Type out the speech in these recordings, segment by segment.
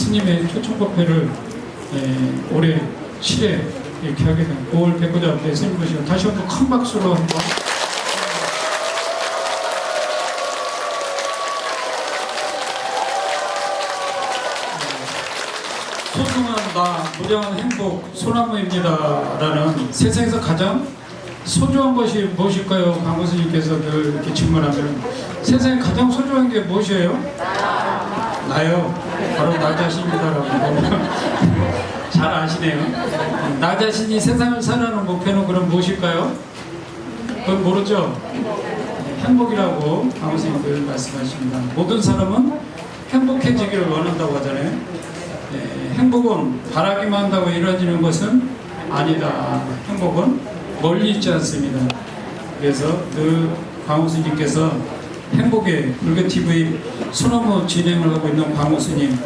스님의 초청법회를 올해 7회 이렇게 하게 된 9월 백구자 앞에 스님 모시고 다시 한번 큰 박수로 한번 소중한 나 무량한 행복 소나무입니다 라는 세상에서 가장 소중한 것이 무엇일까요? 강호 스님께서 늘 이렇게 질문하면 세상에 가장 소중한 게 무엇이에요? 나요. 바로 나 자신입니다라고 잘 아시네요. 나 자신이 세상을 살아가는 목표는 그럼 무엇일까요? 그건 모르죠? 행복이라고 강호 스님들 말씀하십니다. 모든 사람은 행복해지기를 원한다고 하잖아요. 행복은 바라기만 한다고 이루어지는 것은 아니다. 행복은 멀리 있지 않습니다. 그래서 그 광호 스님께서 행복의 불교TV 소나무 진행을 하고 있는 광호 스님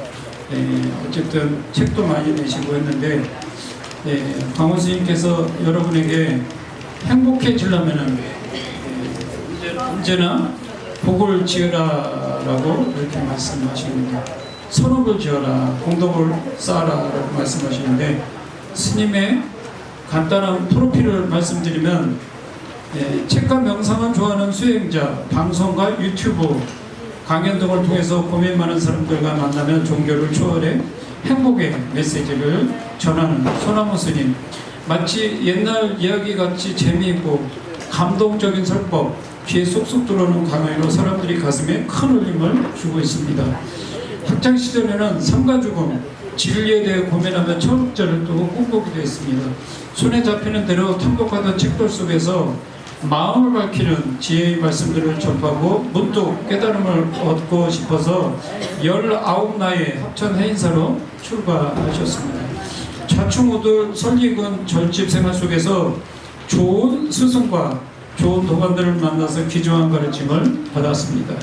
어쨌든 책도 많이 내시고 했는데 광호 스님께서 여러분에게 행복해지려면은 언제나 복을 지어라 라고 이렇게 말씀하십니다. 선업을 지어라, 공덕을 쌓아라 라고 말씀하시는데 스님의 간단한 프로필을 말씀드리면 책과 명상을 좋아하는 수행자, 방송과 유튜브, 강연 등을 통해서 고민 많은 사람들과 만나며 종교를 초월해 행복의 메시지를 전하는 소나무 스님. 마치 옛날 이야기 같이 재미있고 감동적인 설법, 귀에 쏙쏙 들어오는 강의로 사람들이 가슴에 큰 울림을 주고 있습니다. 학창시절에는 삶과 죽음, 진리에 대해 고민하며 철학자를 두고 꿈꾸기도 했습니다. 손에 잡히는 대로 탐독하던 책들 속에서 마음을 밝히는 지혜의 말씀들을 접하고 문득 깨달음을 얻고 싶어서 19나이에 합천 해인사로 출가하셨습니다. 좌충우돌 설익은 절집 생활 속에서 좋은 스승과 좋은 도반들을 만나서 귀중한 가르침을 받았습니다.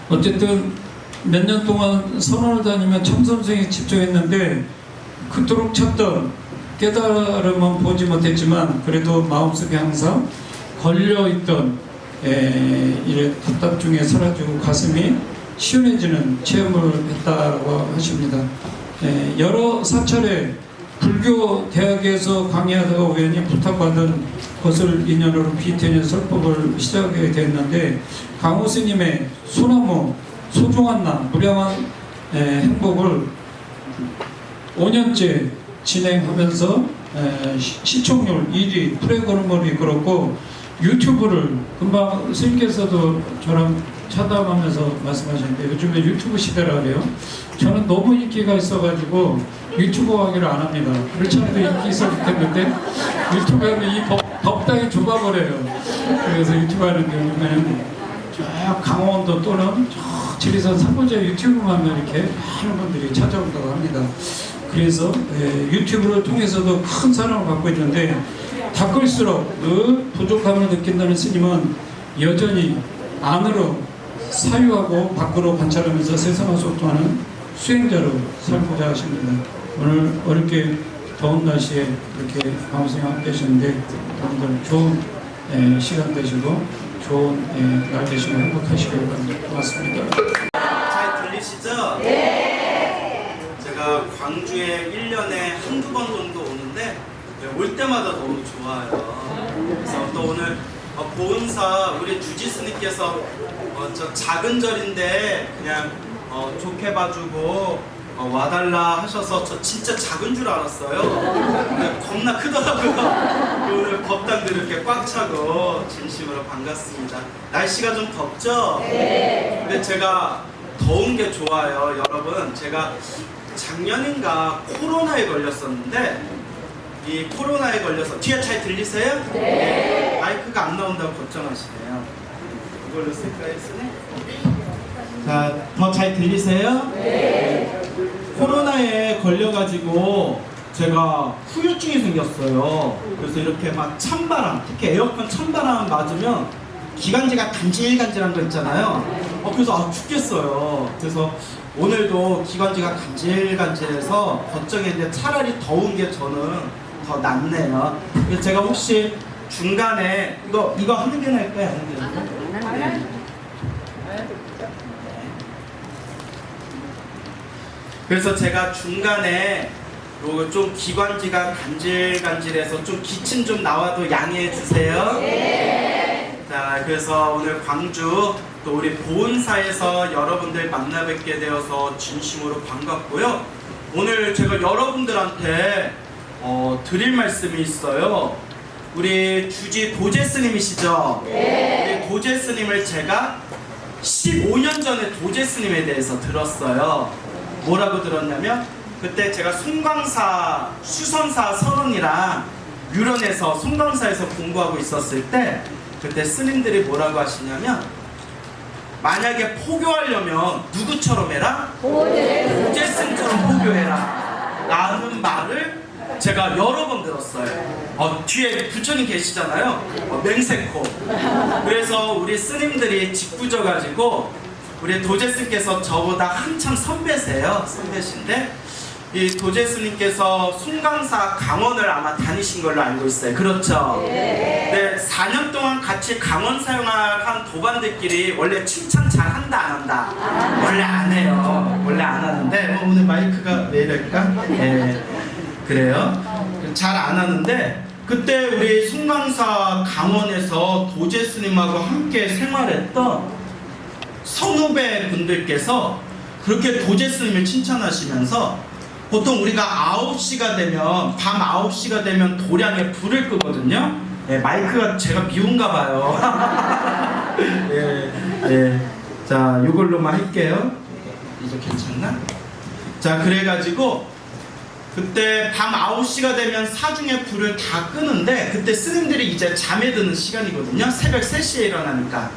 어쨌든 몇 년 동안 선원을 다니며 참선생에 집중했는데 그토록 찾던 깨달음은 보지 못했지만 그래도 마음속에 항상 걸려있던 이래 답답 중에 사라지고 가슴이 시원해지는 체험을 했다고 하십니다. 여러 사찰에 불교 대학에서 강의하다가 우연히 부탁받은 것을 인연으로 비태년 설법을 시작하게 됐는데 강호 스님의 소나무 소중한 나 무량한 행복을 5년째 진행하면서 시청률 1위 프로그램을 이끌었고 유튜브를 금방 스님께서도 저랑 차담하면서 말씀하셨는데 요즘에 유튜브 시대라 그래요. 저는 너무 인기가 있어가지고 유튜브 하기를 안 합니다. 그렇지 않아도 인기 있었기 때문에 유튜브 하면 이 법당이 좁아버려요. 그래서 유튜브 하는데 요즘에는 저 강원도 또는 저 지리산 삼보자 유튜브만 하면 이렇게 많은 분들이 찾아온다고 합니다. 그래서 유튜브를 통해서도 큰 사랑을 받고 있는데 닦을수록 늘 부족함을 느낀다는 스님은 여전히 안으로 사유하고 밖으로 관찰하면서 세상을 소통하는 수행자로 살고자 하십니다. 오늘 어렵게 더운 날씨에 이렇게 강호 스님 함께 하셨는데 여러분들 좋은 시간 되시고 좋은 날 되시고 행복하시길 바랍니다. 고맙습니다. 잘 들리시죠? 네. 제가 광주에 1년에 한두 번 정도 오는데 올 때마다 너무 좋아요. 그래서 또 오늘 보은사 우리 주지스님께서 저 작은 절인데 그냥 좋게 봐주고 와달라 하셔서 저 진짜 작은 줄 알았어요. 근데 겁나 크더라고요. 오늘 법당들 이렇게 꽉 차고 진심으로 반갑습니다. 날씨가 좀 덥죠? 네. 근데 제가 더운 게 좋아요. 여러분 제가 작년인가 코로나에 걸렸었는데 이 코로나에 걸려서 뒤에 잘 들리세요? 네. 마이크가 안 나온다고 걱정하시네요. 이걸로 쓸까요? 쓰네? 자, 더 잘 들리세요? 네. 코로나에 걸려가지고 제가 후유증이 생겼어요. 그래서 이렇게 막 찬바람, 특히 에어컨 찬바람 맞으면 기관지가 간질간질한 거 있잖아요. 그래서 죽겠어요. 그래서 오늘도 기관지가 간질간질해서 걱정했는데 차라리 더운 게 저는 더 낫네요. 그래서 제가 혹시 중간에 이거 하는 게 나을까요? 하는 게 나을까요? 네. 그래서 제가 중간에 요거 좀 기관지가 간질간질해서 좀 기침 좀 나와도 양해해 주세요. 자, 그래서 오늘 광주 또 우리 보은사에서 여러분들 만나 뵙게 되어서 진심으로 반갑고요. 오늘 제가 여러분들한테 드릴 말씀이 있어요. 우리 주지 도재 스님이시죠? 우리 도재 스님을 제가 15년 전에 도재 스님에 대해서 들었어요. 뭐라고 들었냐면 그때 제가 송광사 수선사 선원이랑 유련에서 송광사에서 공부하고 있었을 때 그때 스님들이 뭐라고 하시냐면 만약에 포교하려면 누구처럼 해라? 도재 스님처럼 포교해라 라는 말을 제가 여러 번 들었어요. 뒤에 부처님 계시잖아요. 맹세코. 그래서 우리 스님들이 짓궂어가지고 우리 도재 스님께서 저보다 한참 선배세요. 선배신데 이 도재 스님께서 송광사 강원을 아마 다니신 걸로 알고 있어요. 그렇죠? 네. 4년 동안 같이 강원 사용한 도반들끼리 원래 칭찬 잘 한다 안 한다? 원래 안 해요. 원래 안 하는데 오늘 마이크가 왜 이럴까? 네. 그래요? 잘 안 하는데 그때 우리 송광사 강원에서 도재 스님하고 함께 생활했던 선후배 분들께서 그렇게 도재 스님을 칭찬하시면서 보통 우리가 9시가 되면 밤 9시가 되면 도량에 불을 끄거든요. 네, 마이크가 제가 미운가 봐요. 예, 예. 자, 이걸로만 할게요. 이제 괜찮나? 자, 그래가지고 그때 밤 9시가 되면 사중에 불을 다 끄는데 그때 스님들이 이제 잠에 드는 시간이거든요. 새벽 3시에 일어나니까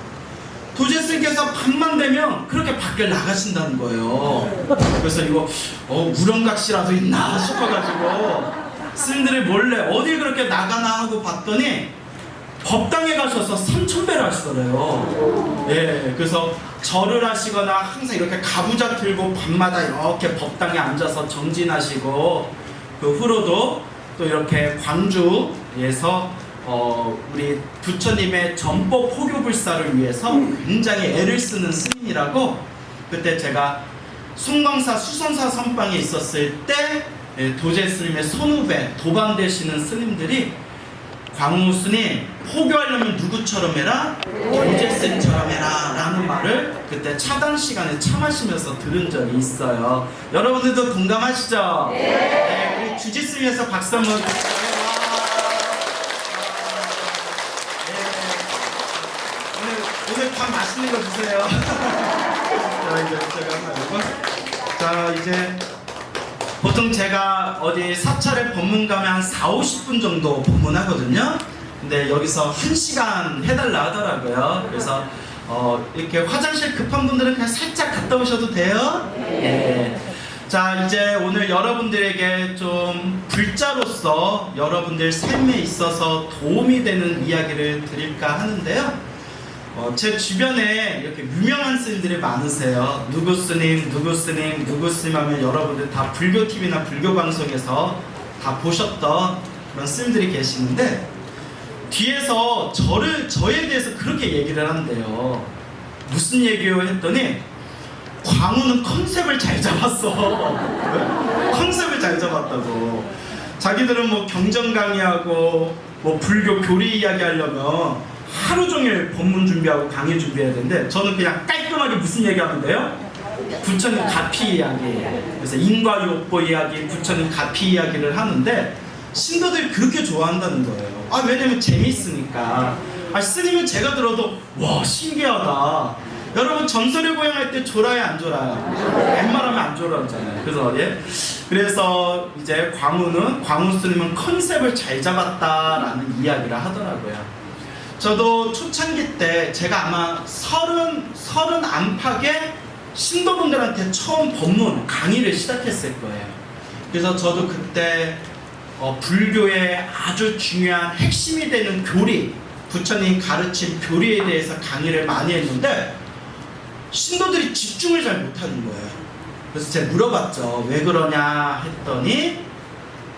도재 스님께서 밤만 되면 그렇게 밖에 나가신다는 거예요. 그래서 이거 우렁각시라도 있나 싶어가지고 스님들이 몰래 어딜 그렇게 나가나 하고 봤더니 법당에 가셔서 삼천배를 하시더래요. 예, 그래서 절을 하시거나 항상 이렇게 가부좌 들고 밤마다 이렇게 법당에 앉아서 정진하시고 그 후로도 또 이렇게 광주에서 우리 부처님의 전법 포교불사를 위해서 굉장히 애를 쓰는 스님이라고 그때 제가 송광사 수선사 선방에 있었을 때 도재 스님의 선후배 도반 되시는 스님들이 광우 스님 포교하려면 누구처럼 해라? 도재 스님처럼 해라 라는 말을 그때 차단 시간에 차 마시면서 들은 적이 있어요. 여러분들도 동감하시죠? 네, 우리 주지 스님에서 박수 한번 주세요. 오늘 밥 맛있는 거 주세요. 자, 이제 제가 하고. 자, 이제 보통 제가 어디 사찰에 법문 가면 한 4-50분 정도 법문하거든요. 근데 여기서 1시간 해달라 하더라고요. 그래서 이렇게 화장실 급한 분들은 그냥 살짝 갔다 오셔도 돼요. 예. 자, 이제 오늘 여러분들에게 좀 불자로서 여러분들 삶에 있어서 도움이 되는 이야기를 드릴까 하는데요. 제 주변에 이렇게 유명한 스님들이 많으세요. 누구 스님, 누구 스님, 누구 스님 하면 여러분들 다 불교TV나 불교방송에서 다 보셨던 그런 스님들이 계시는데 뒤에서 저에 대해서 그렇게 얘기를 한대요. 무슨 얘기요? 했더니 광우는 컨셉을 잘 잡았어. 컨셉을 잘 잡았다고. 자기들은 뭐 경전 강의하고 뭐 불교 교리 이야기 하려면 하루 종일 법문 준비하고 강의 준비해야 되는데 저는 그냥 깔끔하게 무슨 얘기하면 돼요? 부처님 가피 이야기, 그래서 인과요법 이야기, 부처님 가피 이야기를 하는데 신도들이 그렇게 좋아한다는 거예요. 왜냐면 재밌으니까. 스님은 제가 들어도 와 신기하다. 여러분 전설의 고향 할 때 졸아요 안 졸아요? 웬만하면 안 졸아잖아요. 그래서 이제 광우 스님은 컨셉을 잘 잡았다라는 이야기를 하더라고요. 저도 초창기 때 제가 아마 30 안팎의 신도분들한테 처음 법문 강의를 시작했을 거예요. 그래서 저도 그때 불교의 아주 중요한 핵심이 되는 교리, 부처님 가르친 교리에 대해서 강의를 많이 했는데 신도들이 집중을 잘 못하는 거예요. 그래서 제가 물어봤죠. 왜 그러냐 했더니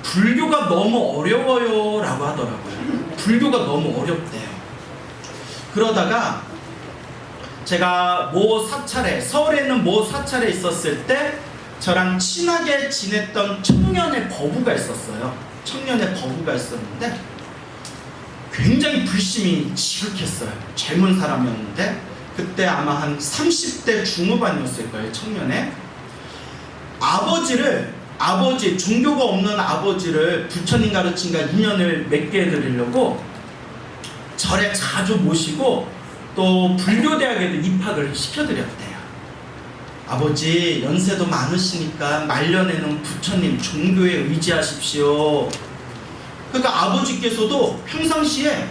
불교가 너무 어려워요 라고 하더라고요. 불교가 너무 어렵대요. 그러다가 제가 서울에 있는 모 사찰에 있었을 때 저랑 친하게 지냈던 청년의 거부가 있었어요. 청년의 거부가 있었는데 굉장히 불심이 지극했어요. 젊은 사람이었는데 그때 아마 한 30대 중후반이었을 거예요. 청년의 아버지, 종교가 없는 아버지를 부처님 가르침과 인연을 맺게 해드리려고 절에 자주 모시고 또 불교대학에도 입학을 시켜드렸대요. 아버지 연세도 많으시니까 말년에는 부처님 종교에 의지하십시오. 그러니까 아버지께서도 평상시에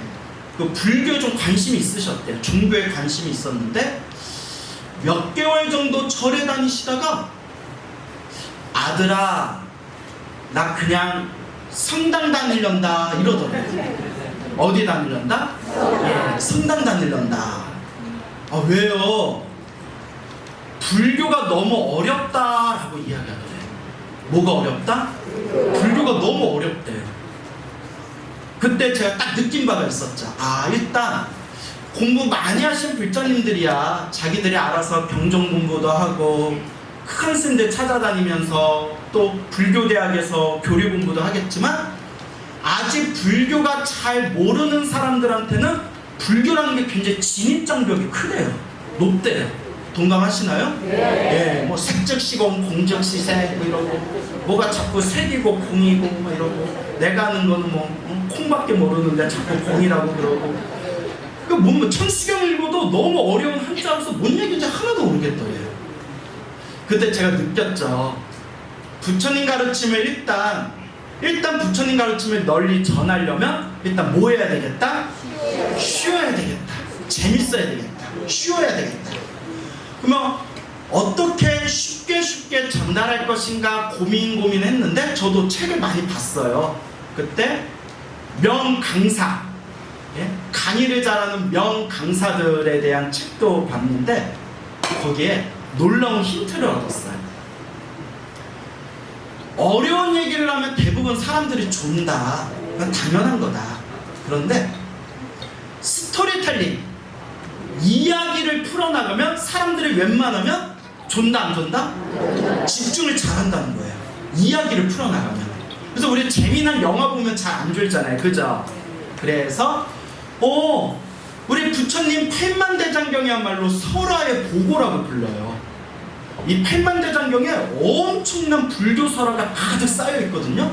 그 불교에 좀 관심이 있으셨대요. 종교에 관심이 있었는데 몇 개월 정도 절에 다니시다가 아들아 나 그냥 성당 다니련다 이러더래요. 어디 다니련다? 예, 성당 다니련다. 아 왜요? 불교가 너무 어렵다라고 이야기하더래요. 뭐가 어렵다? 불교가 너무 어렵대요. 그때 제가 딱 느낀 바가 있었죠. 아 일단 공부 많이 하신 불자님들이야 자기들이 알아서 경전 공부도 하고 큰 스님들 찾아다니면서 또 불교대학에서 교리 공부도 하겠지만 아직 불교가 잘 모르는 사람들한테는 불교라는 게 굉장히 진입장벽이 크대요. 높대요. 동감하시나요? 네. 뭐 색즉시공 공즉시색 뭐 이러고 뭐가 자꾸 색이고 공이고 뭐 이러고 내가 아는 거는 뭐 콩밖에 모르는데 자꾸 공이라고 그러고 그 뭐 천수경 읽어도 너무 어려운 한자로서 뭔 얘기인지 하나도 모르겠더래요. 그때 제가 느꼈죠. 부처님 가르침을 일단 부처님 가르침을 널리 전하려면 일단 뭐 해야 되겠다? 쉬워야 되겠다. 재밌어야 되겠다. 쉬워야 되겠다. 그러면 어떻게 쉽게 전달할 것인가 고민했는데 저도 책을 많이 봤어요. 그때 명강사, 강의를 잘하는 명강사들에 대한 책도 봤는데 거기에 놀라운 힌트를 얻었어요. 어려운 얘기를 하면 대부분 사람들이 존다. 그건 당연한 거다. 그런데 스토리텔링, 이야기를 풀어나가면 사람들이 웬만하면 존다 안 존다? 집중을 잘한다는 거예요. 이야기를 풀어나가면. 그래서 우리 재미난 영화 보면 잘 안 졸잖아요. 그죠? 그래서 우리 부처님 팔만대장경이야말로 설화의 보고라고 불러요. 이 팔만대장경에 엄청난 불교 설화가 가득 쌓여 있거든요.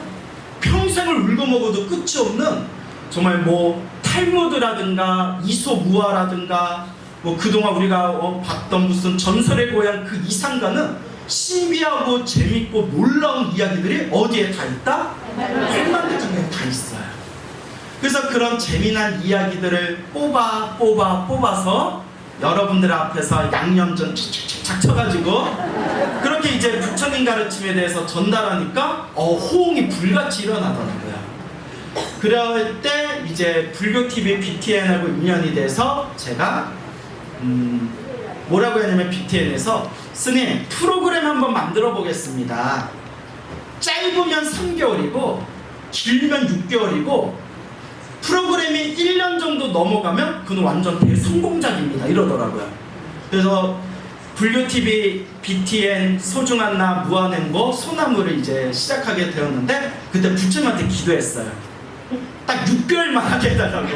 평생을 울고먹어도 끝이 없는 정말 뭐 탈무드라든가 이소무화라든가 뭐 그동안 우리가 봤던 무슨 전설의 고향 그 이상가는 신비하고 재밌고 놀라운 이야기들이 어디에 다 있다? 팔만대장경에 다 있어요. 그래서 그런 재미난 이야기들을 뽑아서 여러분들 앞에서 양념전 착착착 쳐가지고 그렇게 이제 부처님 가르침에 대해서 전달하니까 호응이 불같이 일어나더라고요. 그럴 때 이제 불교TV BTN하고 인연이 돼서 제가 뭐라고 했냐면 BTN에서 스님 프로그램 한번 만들어 보겠습니다. 짧으면 3개월이고 길면 6개월이고 프로그램이 1년 정도 넘어가면 그건 완전 대성공작입니다 이러더라고요. 그래서 불교TV BTN 소중한 나 무한행보 소나무를 이제 시작하게 되었는데 그때 부처님한테 기도했어요. 딱 6개월만 하게 해달라고.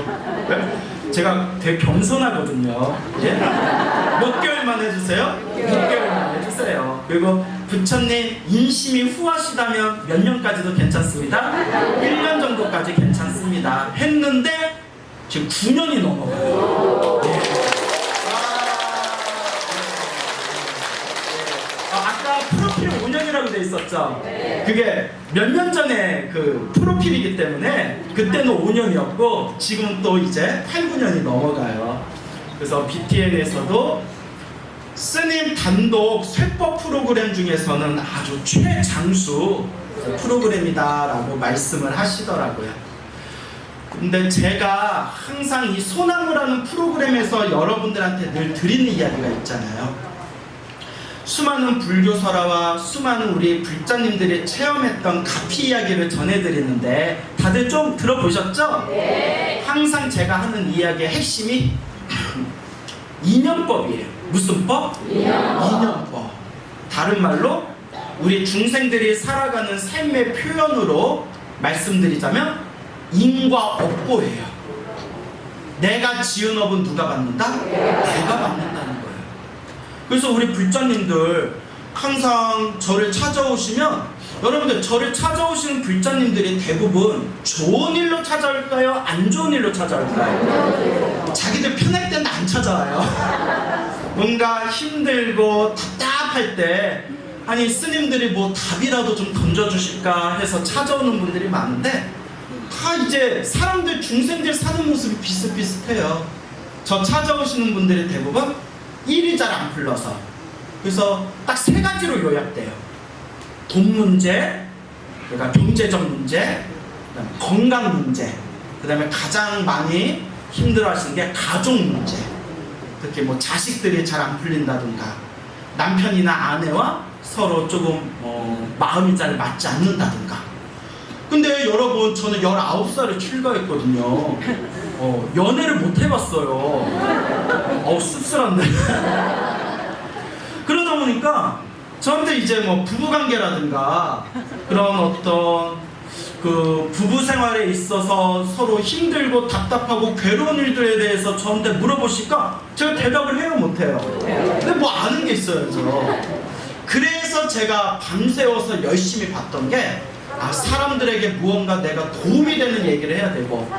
제가 되게 겸손하거든요. 예? 몇 개월만 해주세요? 6개월만 해주세요. 그리고 부처님 인심이 후하시다면 몇 년까지도 괜찮습니다. 1년 정도까지 괜찮습니다. 했는데 지금 9년이 넘어가요. 예. 아까 프로필 5년이라고 돼 있었죠? 그게 몇 년 전에 그 프로필이기 때문에 그때는 5년이었고 지금은 또 이제 8, 9년이 넘어가요. 그래서 BTN에서도 스님 단독 쇠법 프로그램 중에서는 아주 최장수 프로그램이다라고 말씀을 하시더라고요. 근데 제가 항상 이 소나무라는 프로그램에서 여러분들한테 늘 드리는 이야기가 있잖아요. 수많은 불교 설화와 수많은 우리 불자님들이 체험했던 가피 이야기를 전해드리는데 다들 좀 들어보셨죠? 네. 항상 제가 하는 이야기의 핵심이 인연법이에요. 무슨 법? 인연법. 다른 말로 우리 중생들이 살아가는 삶의 표현으로 말씀드리자면 인과 업보예요. 내가 지은 업은 누가 받는다? 내가 받는다는 거예요. 그래서 우리 불자님들 항상 저를 찾아오시면, 여러분들 저를 찾아오시는 불자님들이 대부분 좋은 일로 찾아올까요? 안 좋은 일로 찾아올까요? 자기들 편할 때는 안 찾아와요. 뭔가 힘들고 답답할 때 아니 스님들이 뭐 답이라도 좀 던져주실까 해서 찾아오는 분들이 많은데, 다 이제 사람들 중생들 사는 모습이 비슷비슷해요. 저 찾아오시는 분들이 대부분 일이 잘 안 풀려서, 그래서 딱 3가지로 요약돼요. 돈 문제, 그러니까 경제적 문제, 그다음에 건강 문제, 그다음에 가장 많이 힘들어하시는 게 가족 문제. 특히 뭐 자식들이 잘 안 풀린다든가, 남편이나 아내와 서로 조금 마음이 잘 맞지 않는다든가. 근데 여러분 저는 19살에 출가했거든요. 연애를 못 해봤어요. 씁쓸한데. 그러다 보니까 저한테 이제 뭐 부부관계라든가 그런 어떤 그 부부 생활에 있어서 서로 힘들고 답답하고 괴로운 일들에 대해서 저한테 물어보시니까 제가 대답을 해요, 못해요? 근데 뭐 아는 게 있어야죠. 그래서 제가 밤새워서 열심히 봤던 게, 사람들에게 무언가 내가 도움이 되는 얘기를 해야 되고,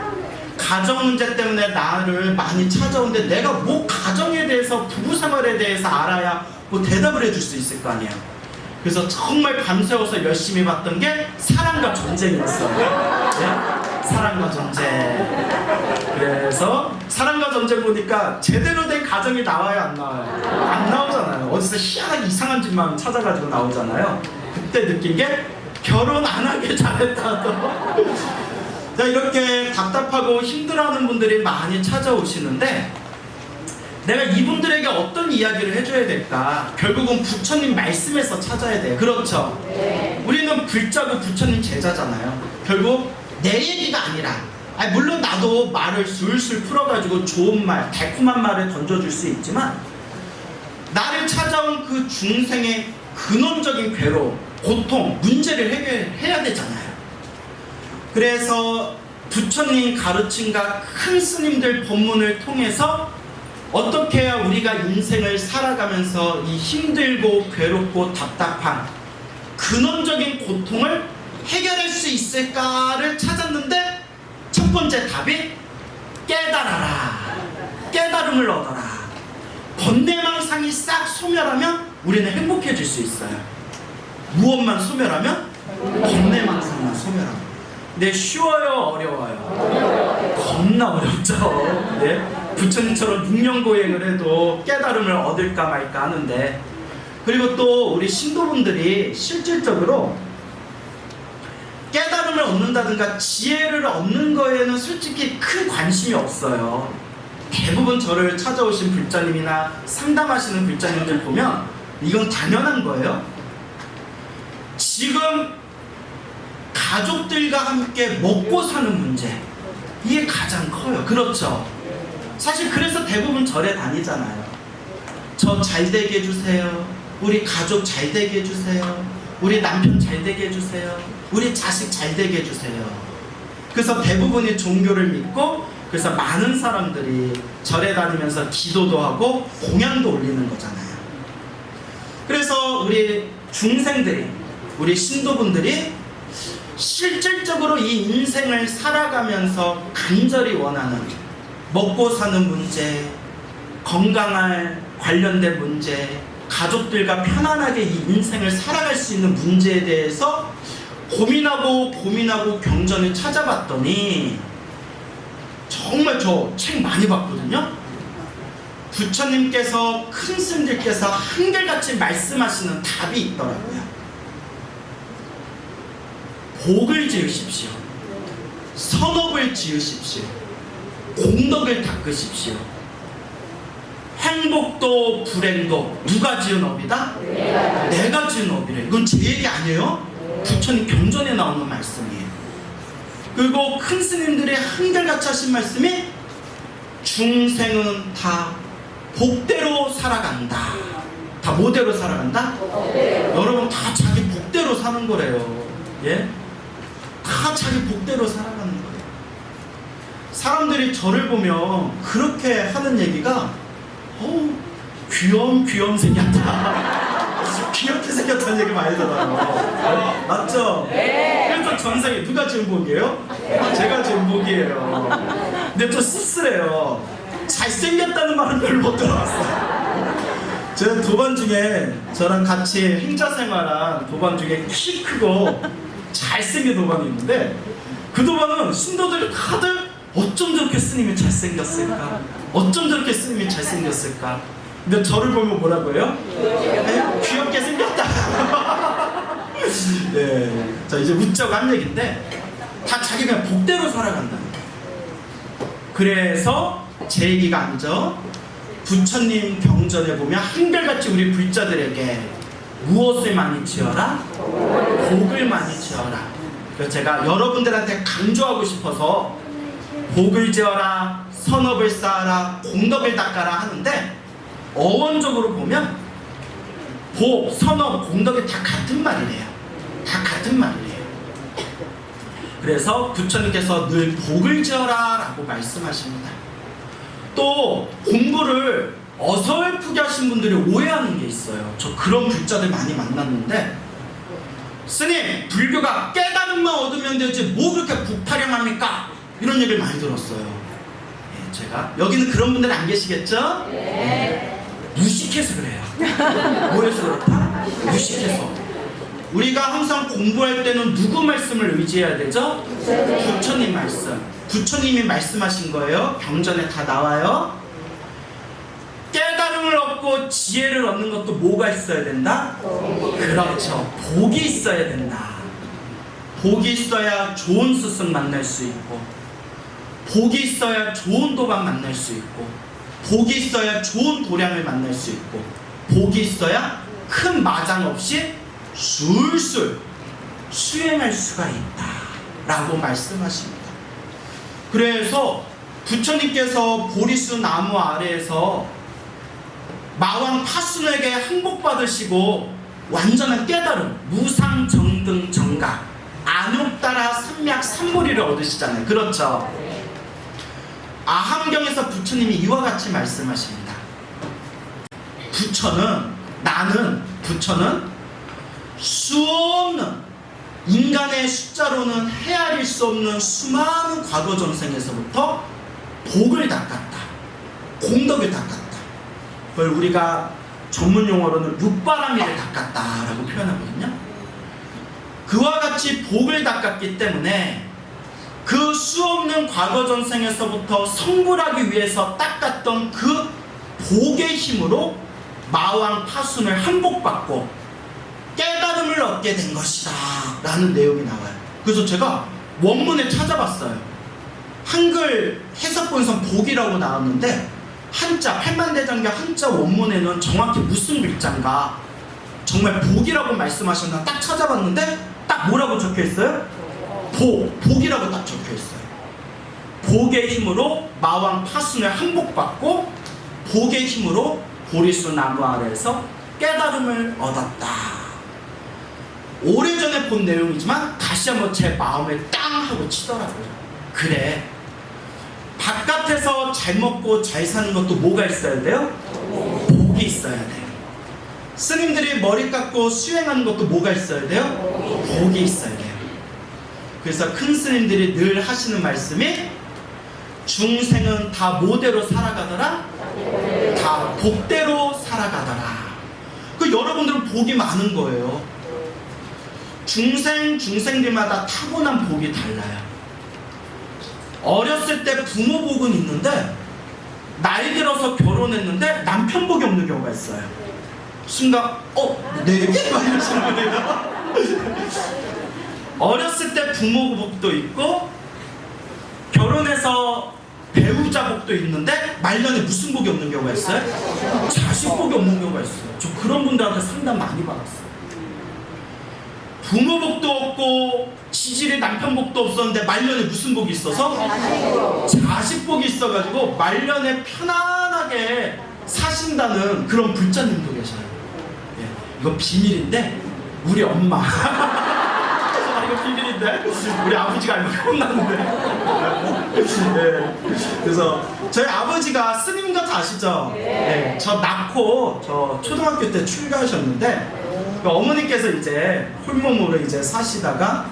가정 문제 때문에 나를 많이 찾아오는데 내가 뭐 가정에 대해서 부부 생활에 대해서 알아야 뭐 대답을 해줄 수 있을 거 아니에요. 그래서 정말 밤새워서 열심히 봤던 게 사랑과 전쟁이었어요. 네? 사랑과 전쟁. 그래서 사랑과 전쟁 보니까 제대로 된 가정이 나와요, 안 나와요? 안 나오잖아요. 어디서 희한하게 이상한 집만 찾아가지고 나오잖아요. 그때 느낀 게 결혼 안 하길 잘했다. 자, 이렇게 답답하고 힘들어하는 분들이 많이 찾아오시는데, 내가 이분들에게 어떤 이야기를 해줘야 될까? 결국은 부처님 말씀에서 찾아야 돼요. 그렇죠? 우리는 불자고 부처님 제자잖아요. 결국 내 얘기가 아니라, 물론 나도 말을 술술 풀어가지고 좋은 말, 달콤한 말을 던져줄 수 있지만, 나를 찾아온 그 중생의 근원적인 괴로움, 고통, 문제를 해결해야 되잖아요. 그래서 부처님 가르침과 큰 스님들 법문을 통해서 어떻게 해야 우리가 인생을 살아가면서 이 힘들고 괴롭고 답답한 근원적인 고통을 해결할 수 있을까를 찾았는데, 첫 번째 답이 깨달아라. 깨달음을 얻어라. 번뇌망상이 싹 소멸하면 우리는 행복해질 수 있어요. 무엇만 소멸하면? 번뇌망상만 소멸하면. 근데 쉬워요, 어려워요? 겁나 어렵죠. 네? 부처님처럼 6년 고행을 해도 깨달음을 얻을까 말까 하는데, 그리고 또 우리 신도분들이 실질적으로 깨달음을 얻는다든가 지혜를 얻는 거에는 솔직히 큰 관심이 없어요. 대부분 저를 찾아오신 불자님이나 상담하시는 불자님들 보면 이건 당연한 거예요. 지금 가족들과 함께 먹고 사는 문제, 이게 가장 커요. 그렇죠? 사실 그래서 대부분 절에 다니잖아요. 저 잘 되게 해주세요. 우리 가족 잘 되게 해주세요. 우리 남편 잘 되게 해주세요. 우리 자식 잘 되게 해주세요. 그래서 대부분이 종교를 믿고, 그래서 많은 사람들이 절에 다니면서 기도도 하고 공양도 올리는 거잖아요. 그래서 우리 중생들이, 우리 신도분들이 실질적으로 이 인생을 살아가면서 간절히 원하는 먹고 사는 문제, 건강할 관련된 문제, 가족들과 편안하게 이 인생을 살아갈 수 있는 문제에 대해서 고민하고 경전을 찾아봤더니, 정말 저 책 많이 봤거든요. 부처님께서, 큰 스님들께서 한결같이 말씀하시는 답이 있더라고요. 복을 지으십시오. 선업을 지으십시오. 공덕을 닦으십시오. 행복도 불행도 누가 지은 업이다? 내가 지은 업이래. 이건 제 얘기 아니에요. 부처님 경전에 나오는 말씀이에요. 그리고 큰 스님들이 한결같이 하신 말씀이, 중생은 다 복대로 살아간다. 다 뭐대로 살아간다? 여러분 다 자기 사는 거래요. 예? 다 자기 복대로 살아가는 거예요. 사람들이 저를 보면 그렇게 하는 얘기가 귀염 생겼다. 귀엽게 생겼다는 얘기 많이 들어요. 맞죠? 그래서 전생에 누가 진복이에요? 제가 진복이에요. 근데 좀 씁쓸해요. 잘생겼다는 말은 별로 못 들어봤어요. 제가 도반 중에 저랑 같이 행자 생활한 도반 중에 키 크고 잘생긴 도반이 있는데, 그 도반은 신도들이 다들 어쩜 저렇게 스님이 잘생겼을까? 어쩜 저렇게 스님이 잘생겼을까? 근데 저를 보면 뭐라고 해요? 귀엽게 생겼다. 네. 자, 이제 웃자고 한 얘기인데, 다 자기가 복대로 살아간다. 그래서 제 얘기가 아니죠. 부처님 경전에 보면 한결같이 우리 불자들에게 무엇을 많이 지어라? 복을 많이 지어라. 그래서 제가 여러분들한테 강조하고 싶어서 복을 지어라, 선업을 쌓아라, 공덕을 닦아라 하는데, 어원적으로 보면 복, 선업, 공덕이 다 같은 말이래요. 다 같은 말이래요. 그래서 부처님께서 늘 복을 지어라 라고 말씀하십니다. 또 공부를 어설프게 하신 분들이 오해하는 게 있어요. 저 그런 불자들 많이 만났는데, 스님, 불교가 깨달음만 얻으면 되지 뭐 그렇게 북타령합니까? 이런 얘기를 많이 들었어요. 네, 제가 여기는 그런 분들 안 계시겠죠? 네. 무식해서 그래요. 뭐해서 그렇다? 무식해서. 우리가 항상 공부할 때는 누구 말씀을 의지해야 되죠? 부처님 말씀. 부처님이 말씀하신 거예요. 경전에 다 나와요. 깨달음을 얻고 지혜를 얻는 것도 뭐가 있어야 된다? 그렇죠. 복이 있어야 된다. 복이 있어야 좋은 스승 만날 수 있고, 복이 있어야 좋은 도반 만날 수 있고, 복이 있어야 좋은 도량을 만날 수 있고, 복이 있어야 큰 마장 없이 술술 수행할 수가 있다 라고 말씀하십니다. 그래서 부처님께서 보리수 나무 아래에서 마왕 파순에게 항복받으시고 완전한 깨달음, 무상정등 정각, 안욕따라 삼맥 삼무리를 얻으시잖아요. 그렇죠? 아함경에서 부처님이 이와 같이 말씀하십니다. 부처는 수없는 인간의 숫자로는 헤아릴 수 없는 수많은 과거 전생에서부터 복을 닦았다, 공덕을 닦았다. 그걸 우리가 전문 용어로는 육바라밀을 닦았다라고 표현하거든요. 그와 같이 복을 닦았기 때문에 그 수없는 과거 전생에서부터 성불하기 위해서 닦았던 그 복의 힘으로 마왕 파순을 항복받고 깨달음을 얻게 된 것이다 라는 내용이 나와요. 그래서 제가 원문을 찾아봤어요. 한글 해석본선 복이라고 나왔는데, 한자 팔만대장경 한자 원문에는 정확히 무슨 글자인가, 정말 복이라고 말씀하셨나 딱 찾아봤는데 딱 뭐라고 적혀있어요? 복이라고 딱 적혀있어요. 복의 힘으로 마왕 파순을 항복받고 복의 힘으로 보리수 나무 아래에서 깨달음을 얻었다. 오래전에 본 내용이지만 다시 한번 제 마음에 땅 하고 치더라고요. 그래, 바깥에서 잘 먹고 잘 사는 것도 뭐가 있어야 돼요? 복이 있어야 돼요. 스님들이 머리 깎고 수행하는 것도 뭐가 있어야 돼요? 복이 있어야 돼요. 그래서 큰 스님들이 늘 하시는 말씀이, 중생은 다 뭐대로 살아가더라? 다 복대로 살아가더라. 그 여러분들은 복이 많은 거예요. 중생들마다 타고난 복이 달라요. 어렸을 때 부모 복은 있는데 나이 들어서 결혼했는데 남편 복이 없는 경우가 있어요. 순간 내게? 막 이러시는 거예요. 어렸을 때 부모 복도 있고 결혼해서 배우자 복도 있는데 말년에 무슨 복이 없는 경우가 있어요? 자식 복이 없는 경우가 있어요. 저 그런 분들한테 상담 많이 받았어요. 부모 복도 없고 지질이 남편 복도 없었는데 말년에 무슨 복이 있어서? 자식 복이 있어가지고 말년에 편안하게 사신다는 그런 불자님도 계셔요. 예, 이거 비밀인데 우리 엄마 이거 비밀인데 우리 아버지가 알고 혼났는데. 네. 그래서 저희 아버지가 스님 것 아시죠? 네. 저 낳고 저 초등학교 때 출가하셨는데 어머니께서 이제 홀몸으로 이제 사시다가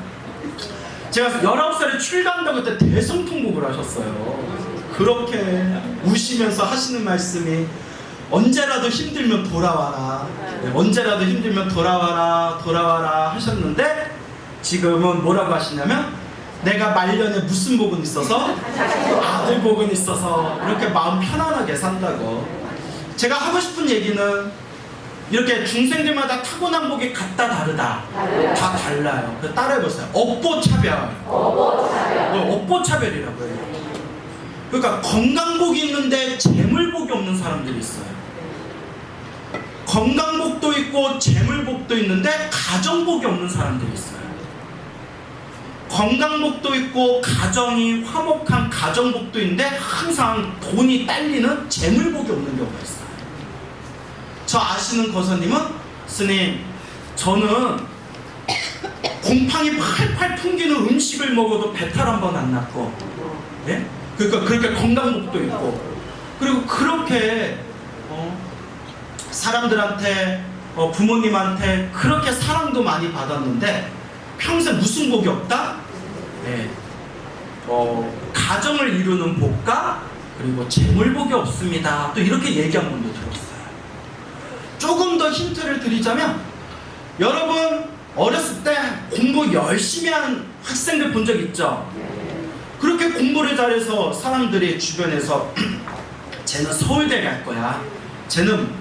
제가 19살에 출가한다고 그때 대성통곡을 하셨어요. 그렇게 우시면서 하시는 말씀이 언제라도 힘들면 돌아와라. 네, 언제라도 힘들면 돌아와라 하셨는데 지금은 뭐라고 하시냐면 내가 말년에 무슨 복은 있어서 아들 복은 있어서 이렇게 마음 편안하게 산다고. 제가 하고 싶은 얘기는 이렇게 중생들마다 타고난 복이 같다 다르다 다 달라요. 그래서 따라해보세요. 업보차별. 업보차별이라고 해요. 그러니까 건강복이 있는데 재물복이 없는 사람들이 있어요. 건강복도 있고 재물복도 있는데 가정복이 없는 사람들이 있어요. 건강복도 있고 가정이 화목한 가정복도 있는데 항상 돈이 딸리는 재물복이 없는 경우가 있어요. 저 아시는 거사님은 스님 저는 곰팡이 팔팔 풍기는 음식을 먹어도 배탈 한 번 안 났고, 예? 그러니까 그렇게 건강복도 있고, 그리고 그렇게 사람들한테 부모님한테 그렇게 사랑도 많이 받았는데 평생 무슨 복이 없다? 네. 가정을 이루는 복과 그리고 재물복이 없습니다. 또 이렇게 얘기한 분도 들었어요. 조금 더 힌트를 드리자면 여러분 어렸을 때 공부 열심히 한 학생들 본 적 있죠? 그렇게 공부를 잘해서 사람들이 주변에서 쟤는 서울대 갈 거야, 쟤는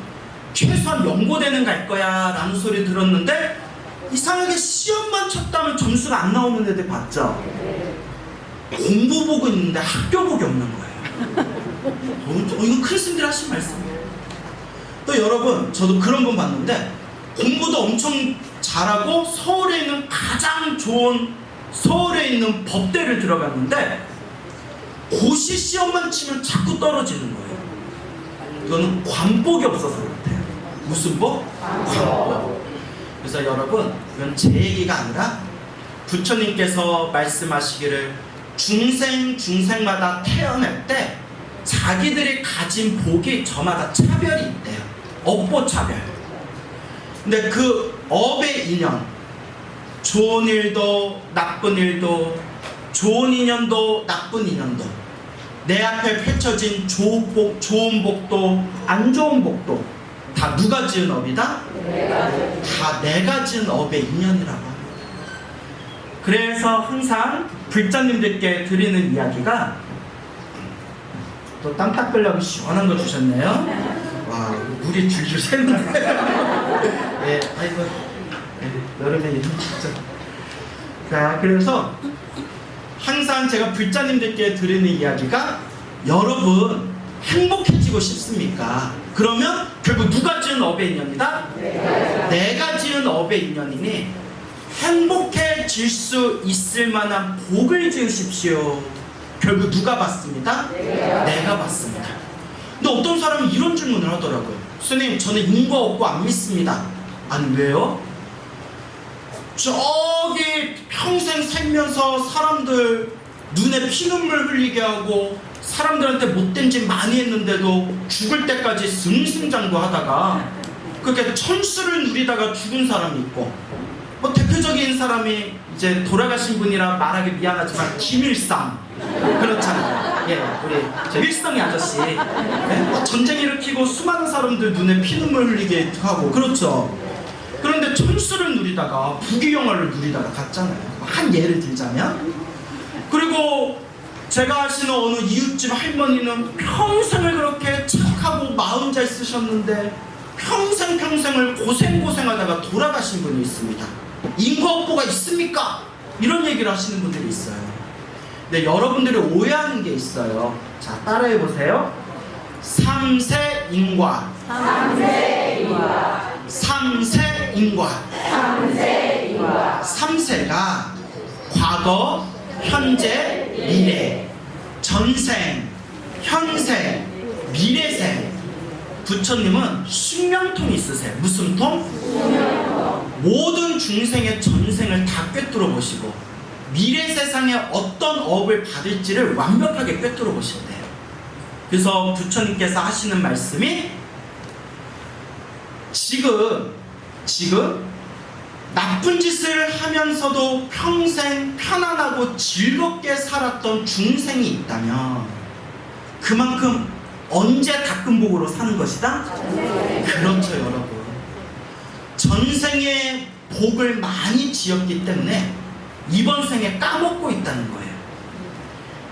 최소한 연고대는 갈 거야 라는 소리 들었는데 이상하게 시험만 쳤다면 점수가 안 나오는 애들 봤죠? 공부복은 있는데 학교복이 없는 거예요. 이건 크리스님들이 하신 말씀이에요. 또 여러분 저도 그런 분 봤는데 공부도 엄청 잘하고 서울에 있는 가장 좋은 서울에 있는 법대를 들어갔는데 고시 시험만 치면 자꾸 떨어지는 거예요. 이거는 관복이 없어서 그렇대요. 무슨 복? 관복. 그래서 여러분 이건 제 얘기가 아니라 부처님께서 말씀하시기를 중생마다 태어날 때 자기들이 가진 복이 저마다 차별이 있대요. 업보차별. 근데 그 업의 인연, 좋은 일도 나쁜 일도, 좋은 인연도 나쁜 인연도, 내 앞에 펼쳐진 좋은 복도 안 좋은 복도 다 누가 지은 업이다? 다 내가 지은 업의 인연이라고 합니다. 그래서 항상 불자님들께 드리는 이야기가, 또 땀 닦으려고 시원한 거 주셨네요. 와, 물이 줄줄 샜는데. 네, 아이고, 네, 여름에 이런 진짜. 자, 그래서 항상 제가 불자님들께 드리는 이야기가, 여러분 행복해지고 싶습니까? 그러면 결국 누가 지은 업의 인연이다? 내가 지은 업의 인연이니 행복해질 수 있을 만한 복을 지으십시오. 결국 누가 받습니다? 내가 받습니다. 근데 어떤 사람은 이런 질문을 하더라고요. 스님, 저는 인과 없고 안 믿습니다. 아니 왜요? 저기 평생 살면서 사람들 눈에 피눈물 흘리게 하고 사람들한테 못된 짓 많이 했는데도 죽을 때까지 승승장구하다가 그렇게 천수를 누리다가 죽은 사람이 있고, 뭐 대표적인 사람이 이제 돌아가신 분이라 말하기 미안하지만 김일성, 그렇잖아요. 예, 우리 일성이 아저씨, 예? 전쟁 일으키고 수많은 사람들 눈에 피눈물 흘리게 하고, 그렇죠. 그런데 천수를 누리다가 부귀영화를 누리다가 갔잖아요. 한 예를 들자면, 그리고 제가 아시는 어느 이웃집 할머니는 평생을 그렇게 착하고 마음 잘 쓰셨는데 평생을 고생하다가 돌아가신 분이 있습니다. 인과업보가 있습니까? 이런 얘기를 하시는 분들이 있어요. 근데 여러분들이 오해하는 게 있어요. 자, 따라해보세요. 삼세인과. 삼세가 과거, 현재, 미래, 전생, 현생, 미래생. 부처님은 숙명통이 있으세요. 무슨 통? 모든 중생의 전생을 다 꿰뚫어 보시고 미래 세상에 어떤 업을 받을지를 완벽하게 꿰뚫어 보신대요. 그래서 부처님께서 하시는 말씀이 지금 나쁜 짓을 하면서도 평생 편안하고 즐겁게 살았던 중생이 있다면 그만큼 언제 닦은 복으로 사는 것이다? 그렇죠, 여러분. 전생에 복을 많이 지었기 때문에 이번 생에 까먹고 있다는 거예요.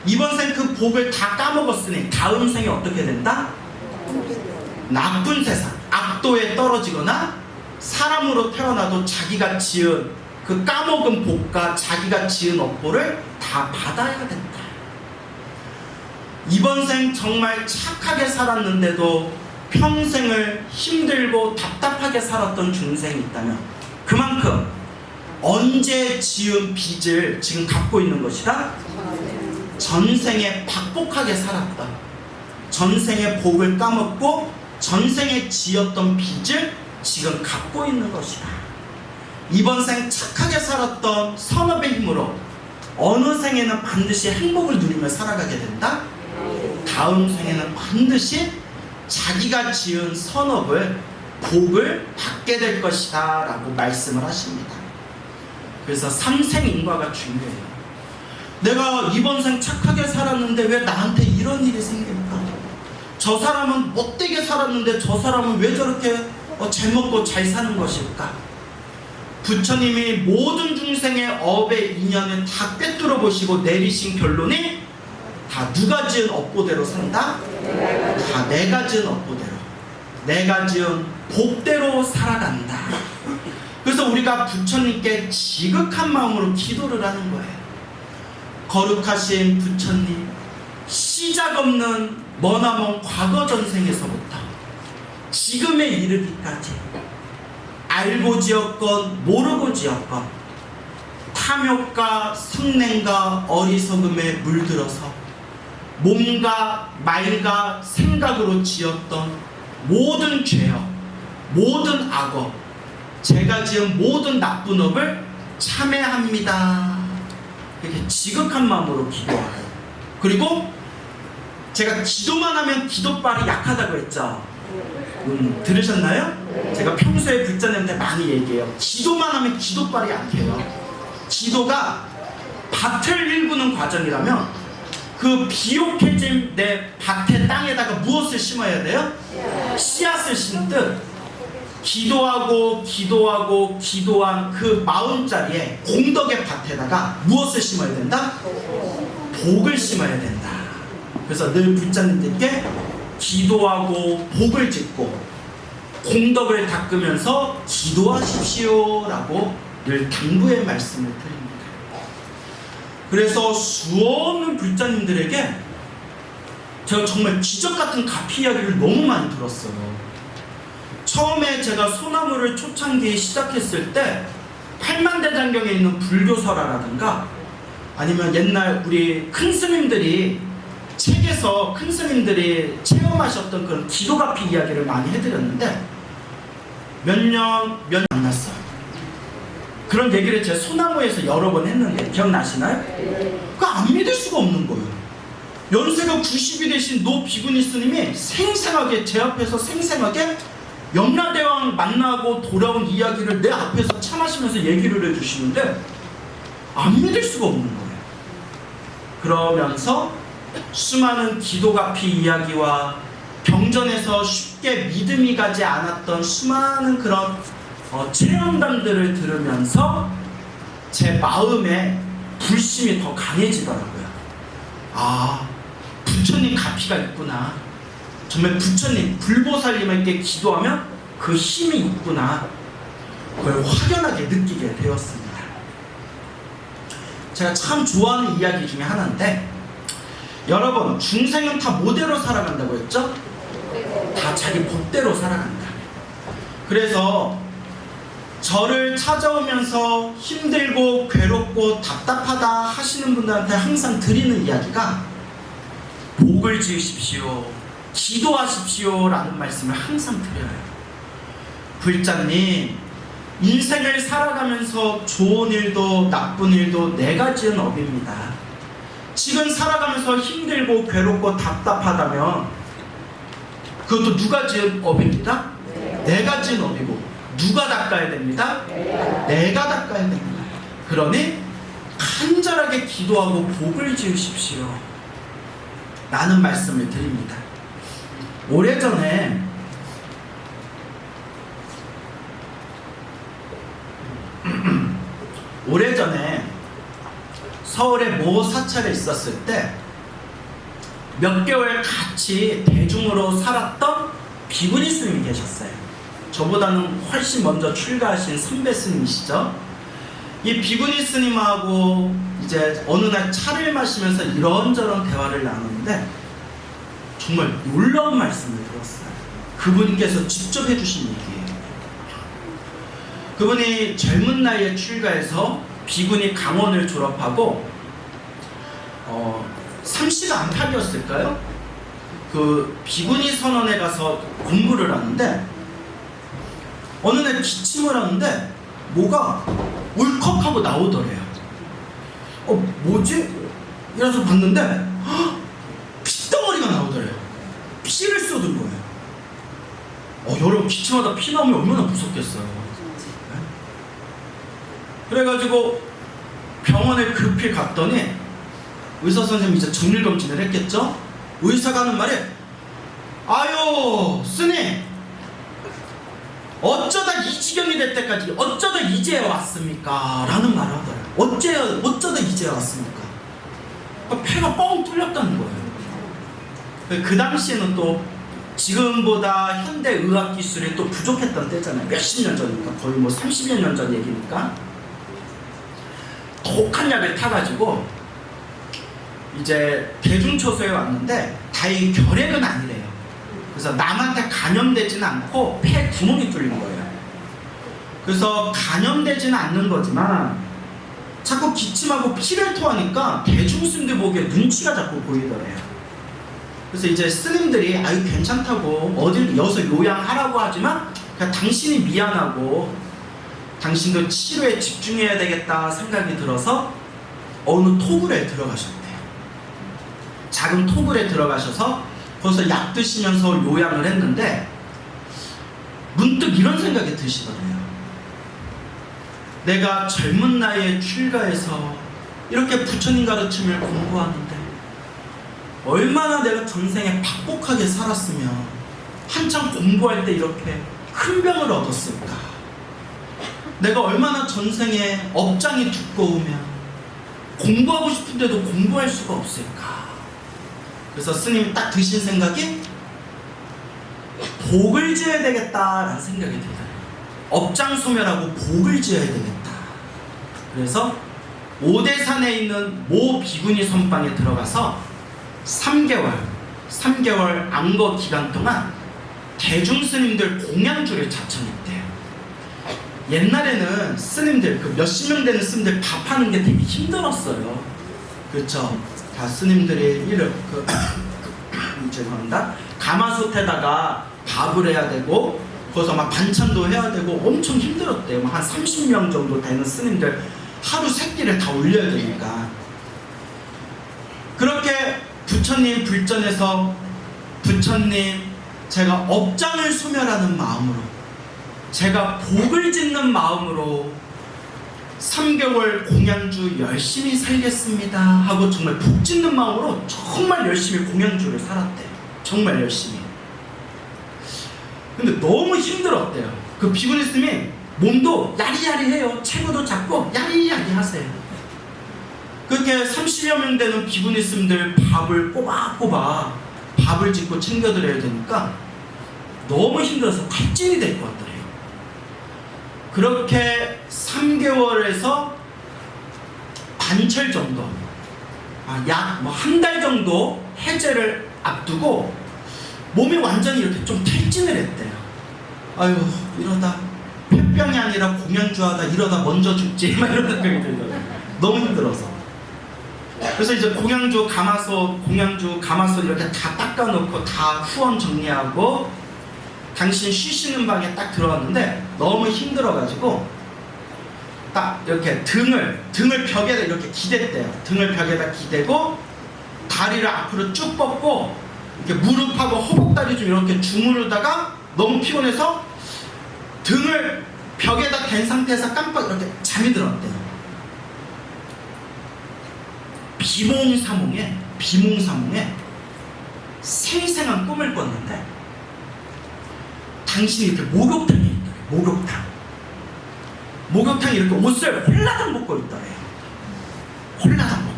이번 생 그 복을 다 까먹었으니 다음 생에 어떻게 된다? 나쁜 세상, 악도에 떨어지거나 사람으로 태어나도 자기가 지은 그 까먹은 복과 자기가 지은 업보를 다 받아야 된다. 이번 생 정말 착하게 살았는데도 평생을 힘들고 답답하게 살았던 중생이 있다면 그만큼 언제 지은 빚을 지금 갚고 있는 것이다? 전생에 박복하게 살았다. 전생에 복을 까먹고 전생에 지었던 빚을 지금 갚고 있는 것이다. 이번 생 착하게 살았던 선업의 힘으로 어느 생에는 반드시 행복을 누리며 살아가게 된다. 다음 생에는 반드시 자기가 지은 선업을 복을 받게 될 것이다 라고 말씀을 하십니다. 그래서 삼생인과가 중요해요. 내가 이번 생 착하게 살았는데 왜 나한테 이런 일이 생길까? 저 사람은 못되게 살았는데 저 사람은 왜 저렇게 잘 먹고 잘 사는 것일까? 부처님이 모든 중생의 업의 인연을 다 꿰뚫어 보시고 내리신 결론이 다 누가 지은 업보대로 산다? 다 내가 지은 업보대로, 내가 지은 복대로 살아간다. 그래서 우리가 부처님께 지극한 마음으로 기도를 하는 거예요. 거룩하신 부처님, 시작 없는 머나먼 과거 전생에서부터 지금에 이르기까지 알고 지었건 모르고 지었건 탐욕과 성냄과 어리석음에 물들어서 몸과 말과 생각으로 지었던 모든 죄업, 모든 악업, 제가 지은 모든 나쁜 업을 참회합니다. 이렇게 지극한 마음으로 기도해요. 그리고 제가 기도만 하면 기도빨이 약하다고 했죠. 들으셨나요? 제가 평소에 불자님한테 많이 얘기해요. 기도만 하면 기도빨이 약해요. 기도가 밭을 일구는 과정이라면 그 비옥해진 내 밭의 땅에다가 무엇을 심어야 돼요? 씨앗을 심듯 기도하고 기도한 그 마음자리에 공덕의 밭에다가 무엇을 심어야 된다? 복을 심어야 된다. 그래서 늘 불자님들께 기도하고 복을 짓고 공덕을 닦으면서 기도하십시오 라고 늘 당부의 말씀을 드립니다. 그래서 수없는 불자님들에게 제가 정말 기적같은 가피 이야기를 너무 많이 들었어요. 처음에 제가 소나무를 초창기에 시작했을 때 팔만대장경에 있는 불교설화라든가 아니면 옛날 우리 큰 스님들이 책에서 큰 스님들이 체험하셨던 그런 기도가피 이야기를 많이 해드렸는데 몇 년 만났어요. 그런 얘기를 제 소나무에서 여러 번 했는데 기억나시나요? 그거 안 믿을 수가 없는 거예요. 연세가 90이 되신 노 비구니 스님이 생생하게 제 앞에서 생생하게 염라대왕 만나고 돌아온 이야기를 내 앞에서 참하시면서 얘기를 해주시는데 안 믿을 수가 없는 거예요. 그러면서 수많은 기도가피 이야기와 병전에서 쉽게 믿음이 가지 않았던 수많은 그런 체험담들을 들으면서 제 마음에 불심이 더 강해지더라고요. 아, 부처님 가피가 있구나. 정말 부처님, 불보살님에게 기도하면 그 힘이 있구나. 그걸 확연하게 느끼게 되었습니다. 제가 참 좋아하는 이야기 중에 하나인데 여러분, 중생은 다 뭐대로 살아간다고 했죠? 다 자기 법대로 살아간다. 그래서 저를 찾아오면서 힘들고 괴롭고 답답하다 하시는 분들한테 항상 드리는 이야기가 복을 지으십시오, 기도하십시오 라는 말씀을 항상 드려요. 불자님, 인생을 살아가면서 좋은 일도 나쁜 일도 내가 지은 업입니다. 지금 살아가면서 힘들고 괴롭고 답답하다면 그것도 누가 지은 업입니다? 내가 지은 업이고 누가 닦아야 됩니다? 내가 닦아야 됩니다. 그러니 간절하게 기도하고 복을 지으십시오 라는 말씀을 드립니다. 오래전에 서울에 모 사찰에 있었을 때 몇 개월 같이 대중으로 살았던 비구니 스님이 계셨어요. 저보다는 훨씬 먼저 출가하신 선배 스님이시죠. 이 비구니 스님하고 이제 어느 날 차를 마시면서 이런저런 대화를 나누는데 정말 놀라운 말씀을 들었어요. 그분께서 직접 해주신 얘기예요. 그분이 젊은 나이에 출가해서 비구니 강원을 졸업하고 30 안팎이었을까요? 그 비구니 선원에 가서 공부를 하는데 어느 날 기침을 하는데 뭐가 울컥하고 나오더래요. 뭐지? 이래서 봤는데 피덩어리가 나오더래요. 피를 쏟은 거예요. 여러분 기침하다 피 나오면 얼마나 무섭겠어요. 그래가지고 병원에 급히 갔더니 의사 선생님이 이제 정밀검진을 했겠죠? 의사가 하는 말이 아유 스님 어쩌다 이 지경이 될 때까지 어쩌다 이제 왔습니까? 라는 말을 하더라고요. 어쩌다 이제 왔습니까? 폐가 뻥 뚫렸다는 거예요. 그 당시에는 또 지금보다 현대 의학 기술이 또 부족했던 때잖아요. 몇십 년 전이니까 거의 뭐 30여 년 전 얘기니까 독한 약을 타가지고 이제 대중초소에 왔는데 다행히 결핵은 아니래요. 그래서 남한테 감염되지는 않고 폐 구멍이 뚫린 거예요. 그래서 감염되지는 않는 거지만 자꾸 기침하고 피를 토하니까 대중스님들 보기에 눈치가 자꾸 보이더래요. 그래서 이제 스님들이 아유 괜찮다고 어딜 여서 요양하라고 하지만 그냥 당신이 미안하고 당신도 치료에 집중해야 되겠다 생각이 들어서 어느 토굴에 들어가셨대요. 작은 토굴에 들어가셔서 거기서 약 드시면서 요양을 했는데 문득 이런 생각이 드시더래요. 내가 젊은 나이에 출가해서 이렇게 부처님 가르침을 공부하는데 얼마나 내가 전생에 박복하게 살았으면 한참 공부할 때 이렇게 큰 병을 얻었을까. 내가 얼마나 전생에 업장이 두꺼우면 공부하고 싶은데도 공부할 수가 없을까. 그래서 스님이 딱 드신 생각이 복을 지어야 되겠다라는 생각이 들어요. 업장 소멸하고 복을 지어야 되겠다. 그래서 오대산에 있는 모 비구니 선방에 들어가서 3개월 안거 기간 동안 대중 스님들 공양주를 자청했대요. 옛날에는 스님들 그 몇십 명 되는 스님들 밥하는 게 되게 힘들었어요. 그렇죠? 다 스님들이 죄송합니다. 가마솥에다가 밥을 해야 되고 거기서 막 반찬도 해야 되고 엄청 힘들었대요. 한 30명 정도 되는 스님들 하루 세끼를 다 올려야 되니까. 그렇게 부처님 불전에서 부처님 제가 업장을 소멸하는 마음으로 제가 복을 짓는 마음으로 3개월 공양주 열심히 살겠습니다 하고 정말 복 짓는 마음으로 정말 열심히 공양주를 살았대요. 정말 열심히. 근데 너무 힘들었대요. 그 비구니 스님이 몸도 야리야리해요. 체구도 작고 야리야리 하세요. 그렇게 30여 명 되는 비구니 스님들 밥을 꼬박꼬박 밥을 짓고 챙겨드려야 되니까 너무 힘들어서 탈진이 될 것 같더래요. 그렇게 3개월에서 반철 정도, 약 한 달 정도 해제를 앞두고 몸이 완전히 이렇게 좀 탈진을 했대요. 아유 이러다 폐병이 아니라 공양주하다 이러다 먼저 죽지 막 이런 생각이 들더라고요. 너무 힘들어서. 그래서 이제 공양주 가마솥 이렇게 다 닦아놓고 다 후원 정리하고 당신 쉬시는 방에 딱 들어갔는데 너무 힘들어가지고 딱 이렇게 등을 벽에다 이렇게 기댔대요. 등을 벽에다 기대고 다리를 앞으로 쭉 뻗고 이렇게 무릎하고 허벅다리 좀 이렇게 주무르다가 너무 피곤해서 등을 벽에다 댄 상태에서 깜빡 이렇게 잠이 들었대요. 비몽사몽에 생생한 꿈을 꿨는데 당신이 이렇게 목욕탕에 있더래요. 목욕탕에 이렇게 옷을 홀라당 벗고 있더래요. 홀라당 벗고.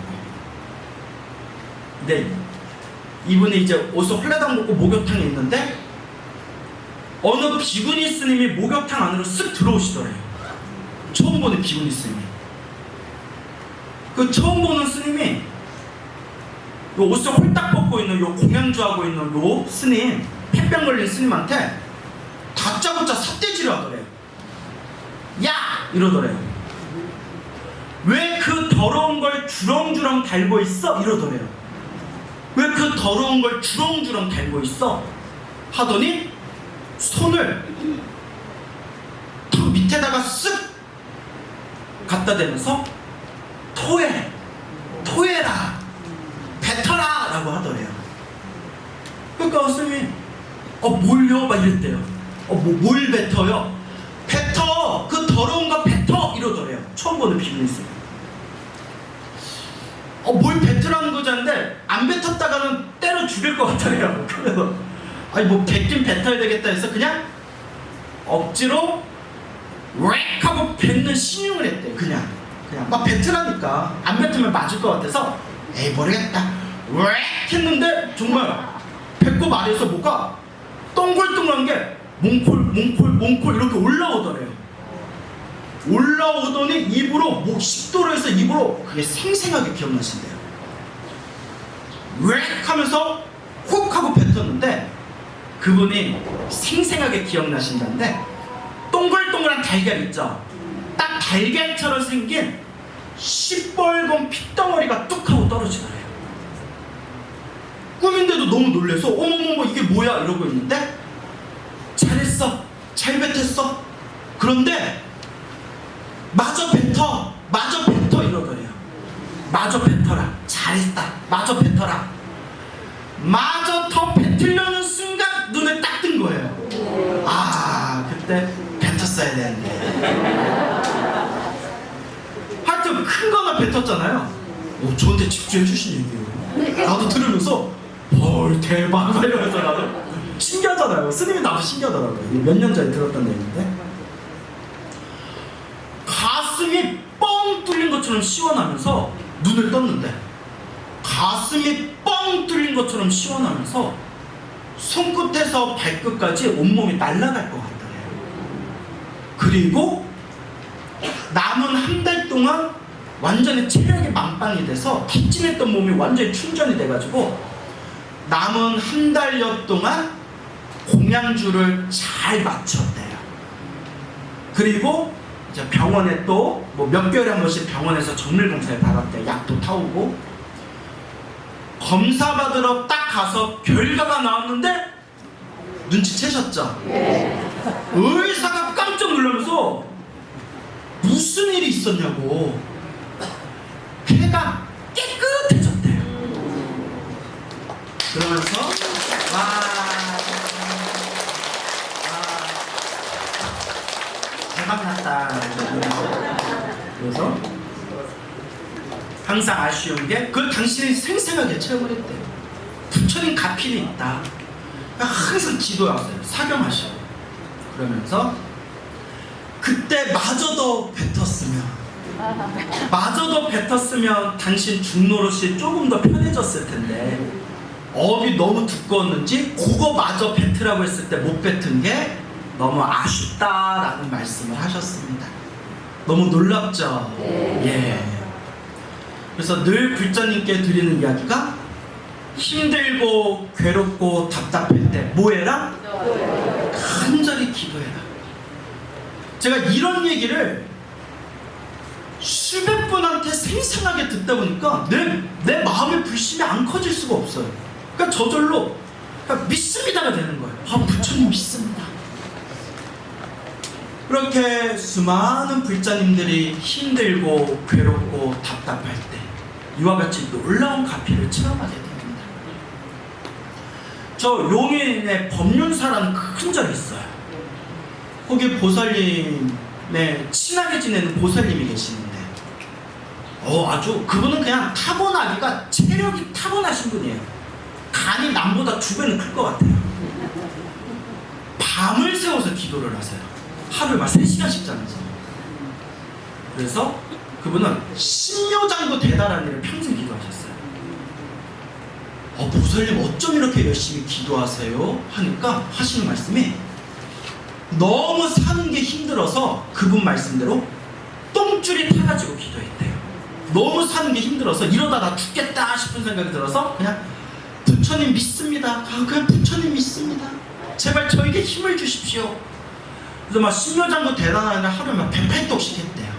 근데 이분이 이제 옷을 홀라당 벗고 목욕탕에 있는데 어느 비구니 스님이 목욕탕 안으로 쓱 들어오시더래요. 처음 보는 비구니 스님이. 그 처음 보는 스님이 요 옷을 홀딱 벗고 있는 요 공양주하고 있는 요 스님, 폐병 걸린 스님한테 다짜고짜 삿대질을 하더래요. 야! 이러더래요. 왜 그 더러운 걸 주렁주렁 달고 있어? 이러더래요. 왜 그 더러운 걸 주렁주렁 달고 있어? 하더니 손을 턱 밑에다가 쓱 갖다 대면서 토해라, 뱉어라 라고 하더래요. 그러니까 스님이 뭘요? 막 이랬대요. 뭘 뱉어요? 뱉어! 그 더러운 거 뱉어! 이러더래요. 처음 보는 비구니 스님. 뭘 뱉으라는 거지 하는데 안 뱉었다가는 때려 죽일 것 같아요. 그래서 아니 뭐 뱉긴 뱉어야 되겠다 해서 그냥 억지로 웩 하고 뱉는 신용을 했대요. 그냥 막 뱉으라니까 안 뱉으면 맞을 것 같아서 에이 모르겠다 웩 했는데 정말 뱉고 말해서 뭐가 동글동글한 게 몽콜 이렇게 올라오더래요. 올라오더니 입으로 식도로 해서 입으로 그게 생생하게 기억나신대요. 웩 하면서 훅 하고 뱉었는데 그분이 생생하게 기억나신다는데 동글동글한 달걀 있죠? 딱 달걀처럼 생긴 시뻘건 핏덩어리가 뚝 하고 떨어지더래요. 꿈인데도 너무 놀래서 어머머머 이게 뭐야 이러고 있는데 잘했어, 잘 뱉었어. 그런데 마저 뱉어 이러더래요. 마저 뱉어라, 잘했다, 마저 뱉어라. 마저 더 뱉으려는 순간 눈을 딱 뜬 거예요. 그때 뱉었어야 되는데. 하여튼 큰 거나 뱉었잖아요. 저한테 집중해 주신 얘기예요. 나도 들으면서 헐 대박 이러면서 나도 신기하잖아요. 스님이 나도 신기하더라고요. 몇 년 전에 들었던 내용인데 가슴이 뻥 뚫린 것처럼 시원하면서 눈을 떴는데 가슴이 뻥 뚫린 것처럼 시원하면서 손끝에서 발끝까지 온몸이 날아갈 것 같더래요. 그리고 남은 한 달 동안 완전히 체력이 만빵이 돼서 탑진했던 몸이 완전히 충전이 돼가지고 남은 한 달여 동안 공양주를 잘 맞췄대요. 그리고 이제 병원에 또 뭐 몇 개월에 한 번씩 병원에서 정밀 검사를 받았대요. 약도 타오고 검사 받으러 딱 가서 결과가 나왔는데 눈치채셨죠? 의사가 깜짝 놀라면서 무슨 일이 있었냐고. 폐가 깨끗해졌대요. 그러면서 대박 났다. 그래서 항상 아쉬운 게 그걸 당신이 생생하게 체험을 했대요. 부처님 가필이 있다. 항상 기도하세요. 사경하시고. 그러면서 그때 마저도 뱉었으면 당신 중노릇이 조금 더 편해졌을 텐데 업이 너무 두꺼웠는지 그거 마저 뱉으라고 했을 때 못 뱉은 게 너무 아쉽다라는 말씀을 하셨습니다. 너무 놀랍죠? 예. 그래서 늘 불자님께 드리는 이야기가 힘들고 괴롭고 답답할 때 뭐해라? 간절히 기도해라. 제가 이런 얘기를 수백 분한테 생생하게 듣다 보니까 내 마음의 불신이 안 커질 수가 없어요. 그러니까 저절로 그러니까 믿습니다가 되는 거예요. 부처님 믿습니다. 그렇게 수많은 불자님들이 힘들고 괴롭고 답답할 때 이와 같이 놀라운 가피를 체험하게 됩니다. 저 용인에 법륜사라는 큰 절이 있어요. 거기 보살님의 친하게 지내는 보살님이 계시는데 아주 그분은 그냥 타고나기가 체력이 타고나신 분이에요. 간이 남보다 2배는 클 것 같아요. 밤을 새워서 기도를 하세요. 하루에 막 3시간씩 자면서. 그래서 그분은 신묘장구 대단한 일을 평생 기도하셨어요. 보살님 어쩜 이렇게 열심히 기도하세요? 하니까 하시는 말씀이 너무 사는 게 힘들어서 그분 말씀대로 똥줄이 타가지고 기도했대요. 너무 사는 게 힘들어서 이러다 나 죽겠다 싶은 생각이 들어서 그냥 부처님 믿습니다. 그냥 부처님 믿습니다. 제발 저에게 힘을 주십시오. 그래서 막 신묘장구 대단한 일 하루에 막 108독씩 했대요.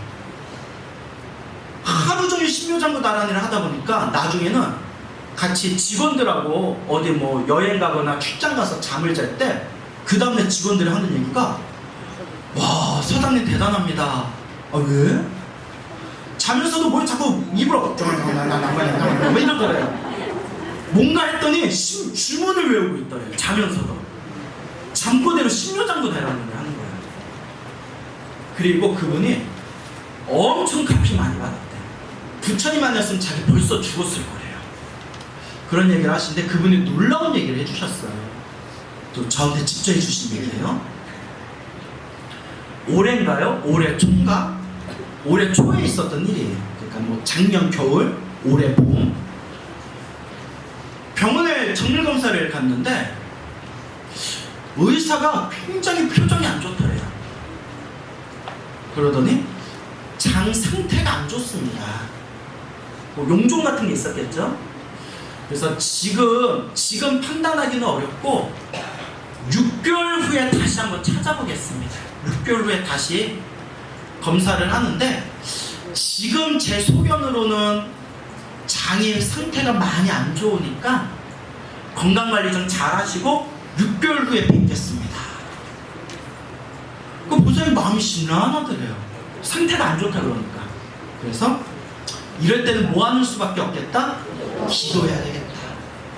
하루 종일 신묘장구 대단한 일을 하다 보니까 나중에는 같이 직원들하고 어디 뭐 여행 가거나 출장 가서 잠을 잘 때 그 다음날 직원들이 하는 얘기가 와 사장님 대단합니다. 왜? 자면서도 뭘 자꾸 입으로 뭐 이러더래요. 뭔가 했더니 주문을 외우고 있더래요. 자면서도 잠꼬대로 신묘장구 대단한 일을 하는 거예요. 그리고 그분이 엄청 갚이 많이 받았대요. 부처님 아니었으면 자기 벌써 죽었을 거래요. 그런 얘기를 하시는데 그분이 놀라운 얘기를 해주셨어요. 또 저한테 직접 해주신 얘기예요. 올해인가요? 올해 초인가? 올해 초에 있었던 일이에요. 그러니까 뭐 작년 겨울, 올해 봄 병원에 정밀검사를 갔는데 의사가 굉장히 표정이 안 좋더래요. 그러더니 장 상태가 안 좋습니다. 뭐 용종 같은 게 있었겠죠? 그래서 지금 판단하기는 어렵고 6개월 후에 다시 한번 찾아보겠습니다. 6개월 후에 다시 검사를 하는데 지금 제 소견으로는 장의 상태가 많이 안 좋으니까 건강관리 좀 잘 하시고 6개월 후에 뵙겠습니다. 그 보살님 마음이 심란하더래요. 상태가 안 좋다 그러니까. 그래서 이럴 때는 뭐 하는 수밖에 없겠다? 기도해야 되겠다.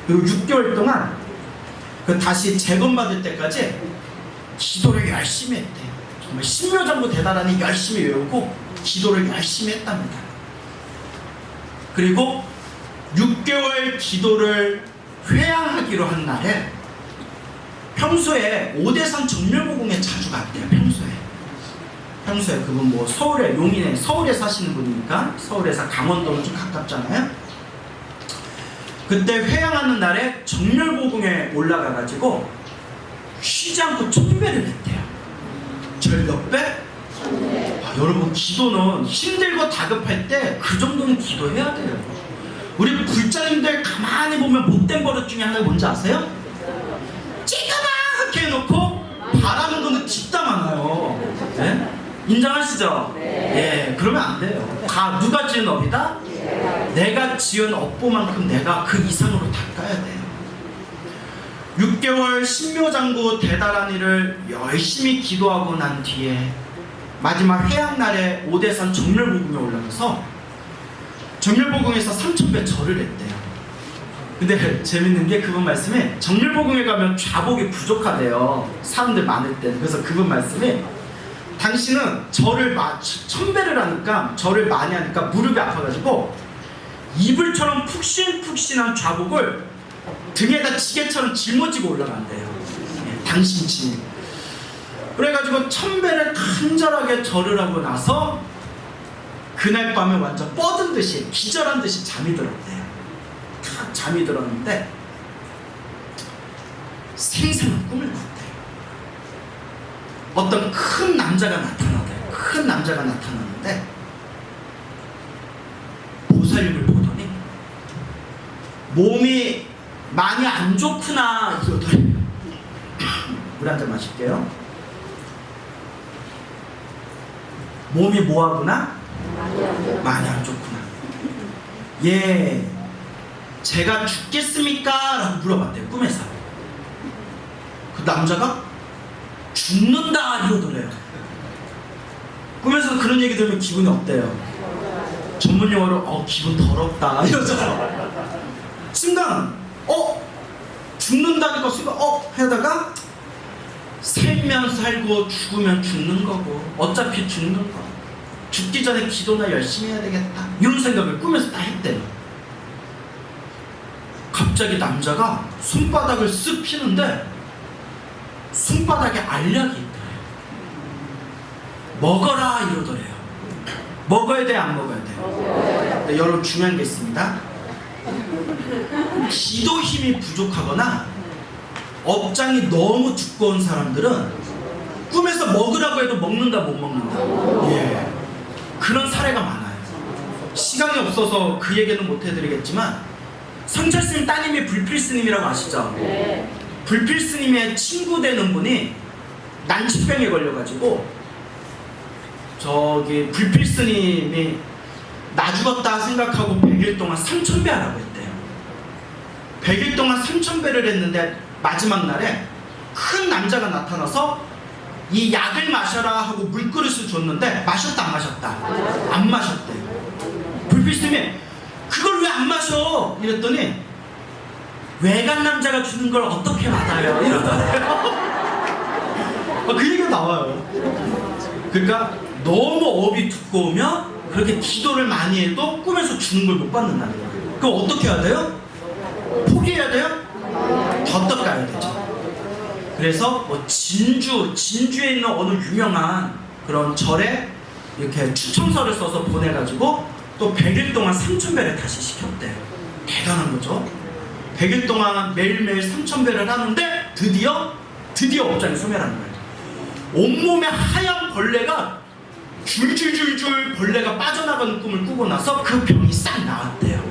그리고 6개월 동안 그 다시 재검받을 때까지 기도를 열심히 했대요. 정말 신묘장구 대단하니 열심히 외우고 기도를 열심히 했답니다. 그리고 6개월 기도를 회양하기로 한 날에 평소에 오대산 정멸보궁에 자주 갔대요. 평소에 그분 뭐 서울에 용인에 서울에 사시는 분이니까 서울에서 강원도는 좀 가깝잖아요. 그때 회양하는 날에 정멸보궁에 올라가가지고 쉬지 않고 천배를 했대요. 절 몇 배? 여러분 기도는 힘들고 다급할 때 그 정도는 기도해야 돼요. 우리 불자님들 가만히 보면 못된 버릇 중에 하나가 뭔지 아세요? 찌그맣게 해놓고 바라는 거는 뒷담 많아요. 네? 인정하시죠? 예, 그러면 안 돼요. 다 누가 지은 업이다? 내가 지은 업보만큼 내가 그 이상으로 닦아야 돼요. 6개월 신묘장구 대단한 일을 열심히 기도하고 난 뒤에 마지막 회양날에 오대산 정멸보궁에 올라가서 정멸보궁에서 3000배 절을 했대요. 근데 재밌는 게 그분 말씀에 정멸보궁에 가면 좌복이 부족하대요. 사람들 많을 때. 그래서 그분 말씀에 당신은 절을 1000배를 하니까 절을 많이 하니까 무릎이 아파가지고 이불처럼 푹신푹신한 좌복을 등에다 지게처럼 짊어지고 올라간대요. 당신 짐. 그래가지고 1000배를 간절하게 절을 하고 나서 그날 밤에 완전 뻗은 듯이 기절한 듯이 잠이 들었대요. 탁 잠이 들었는데 생생한 꿈을 꿨대요. 어떤 큰 남자가 나타나대요. 큰 남자가 나타나는데 보살님을 보더니 몸이 많이 안 좋구나 이러더래요. 물 한 잔 마실게요. 몸이 뭐하구나? 많이 안 좋구나. 예, 제가 죽겠습니까? 라고 물어봤대요. 꿈에서. 그 남자가 죽는다 이러더래요. 꿈에서 그런 얘기 들으면 기분이 어때요? 전문 용어로 기분 더럽다 이러잖아. 순간 죽는다니까 순간 하다가 살면 살고 죽으면 죽는 거고 어차피 죽는 거, 죽기 전에 기도나 열심히 해야 되겠다 이런 생각을 꿈에서 다 했대요. 갑자기 남자가 손바닥을 쓱 피는데 손바닥에 알약이 있더래요. 먹어라 이러더래요. 먹어야 돼 안 먹어야 돼요? 네, 여러분 중요한 게 있습니다. 기도 힘이 부족하거나 업장이 너무 두꺼운 사람들은 꿈에서 먹으라고 해도 먹는다 못 먹는다. 예, 그런 사례가 많아요. 시간이 없어서 그 얘기는 못 해드리겠지만 성철스님 따님이 불필스님이라고 아시죠? 불필스님의 친구 되는 분이 난치병에 걸려가지고 불필스님이 나 죽었다 생각하고 100일 동안 3,000배 하라고 했대요. 100일 동안 3,000배를 했는데 마지막 날에 큰 남자가 나타나서 이 약을 마셔라 하고 물그릇을 줬는데 마셨다 안 마셨다? 안 마셨대요. 불필스님이 그걸 왜 안 마셔? 이랬더니 외간 남자가 주는 걸 어떻게 받아요? 이러더래요. 그 얘기가 나와요. 그러니까 너무 업이 두꺼우면 그렇게 기도를 많이 해도 꿈에서 주는 걸 못 받는다는 거예요. 그럼 어떻게 해야 돼요? 포기해야 돼요? 더 떡가야 되죠. 그래서 진주에 있는 어느 유명한 그런 절에 이렇게 추첨서를 써서 보내가지고 또 100일 동안 3,000배를 다시 시켰대요. 대단한 거죠. 100일 동안 매일매일 3,000배를 하는데 드디어 업장이 소멸하는 거예요. 온몸에 하얀 벌레가 줄줄줄줄 벌레가 빠져나가는 꿈을 꾸고 나서 그 병이 싹 나았대요.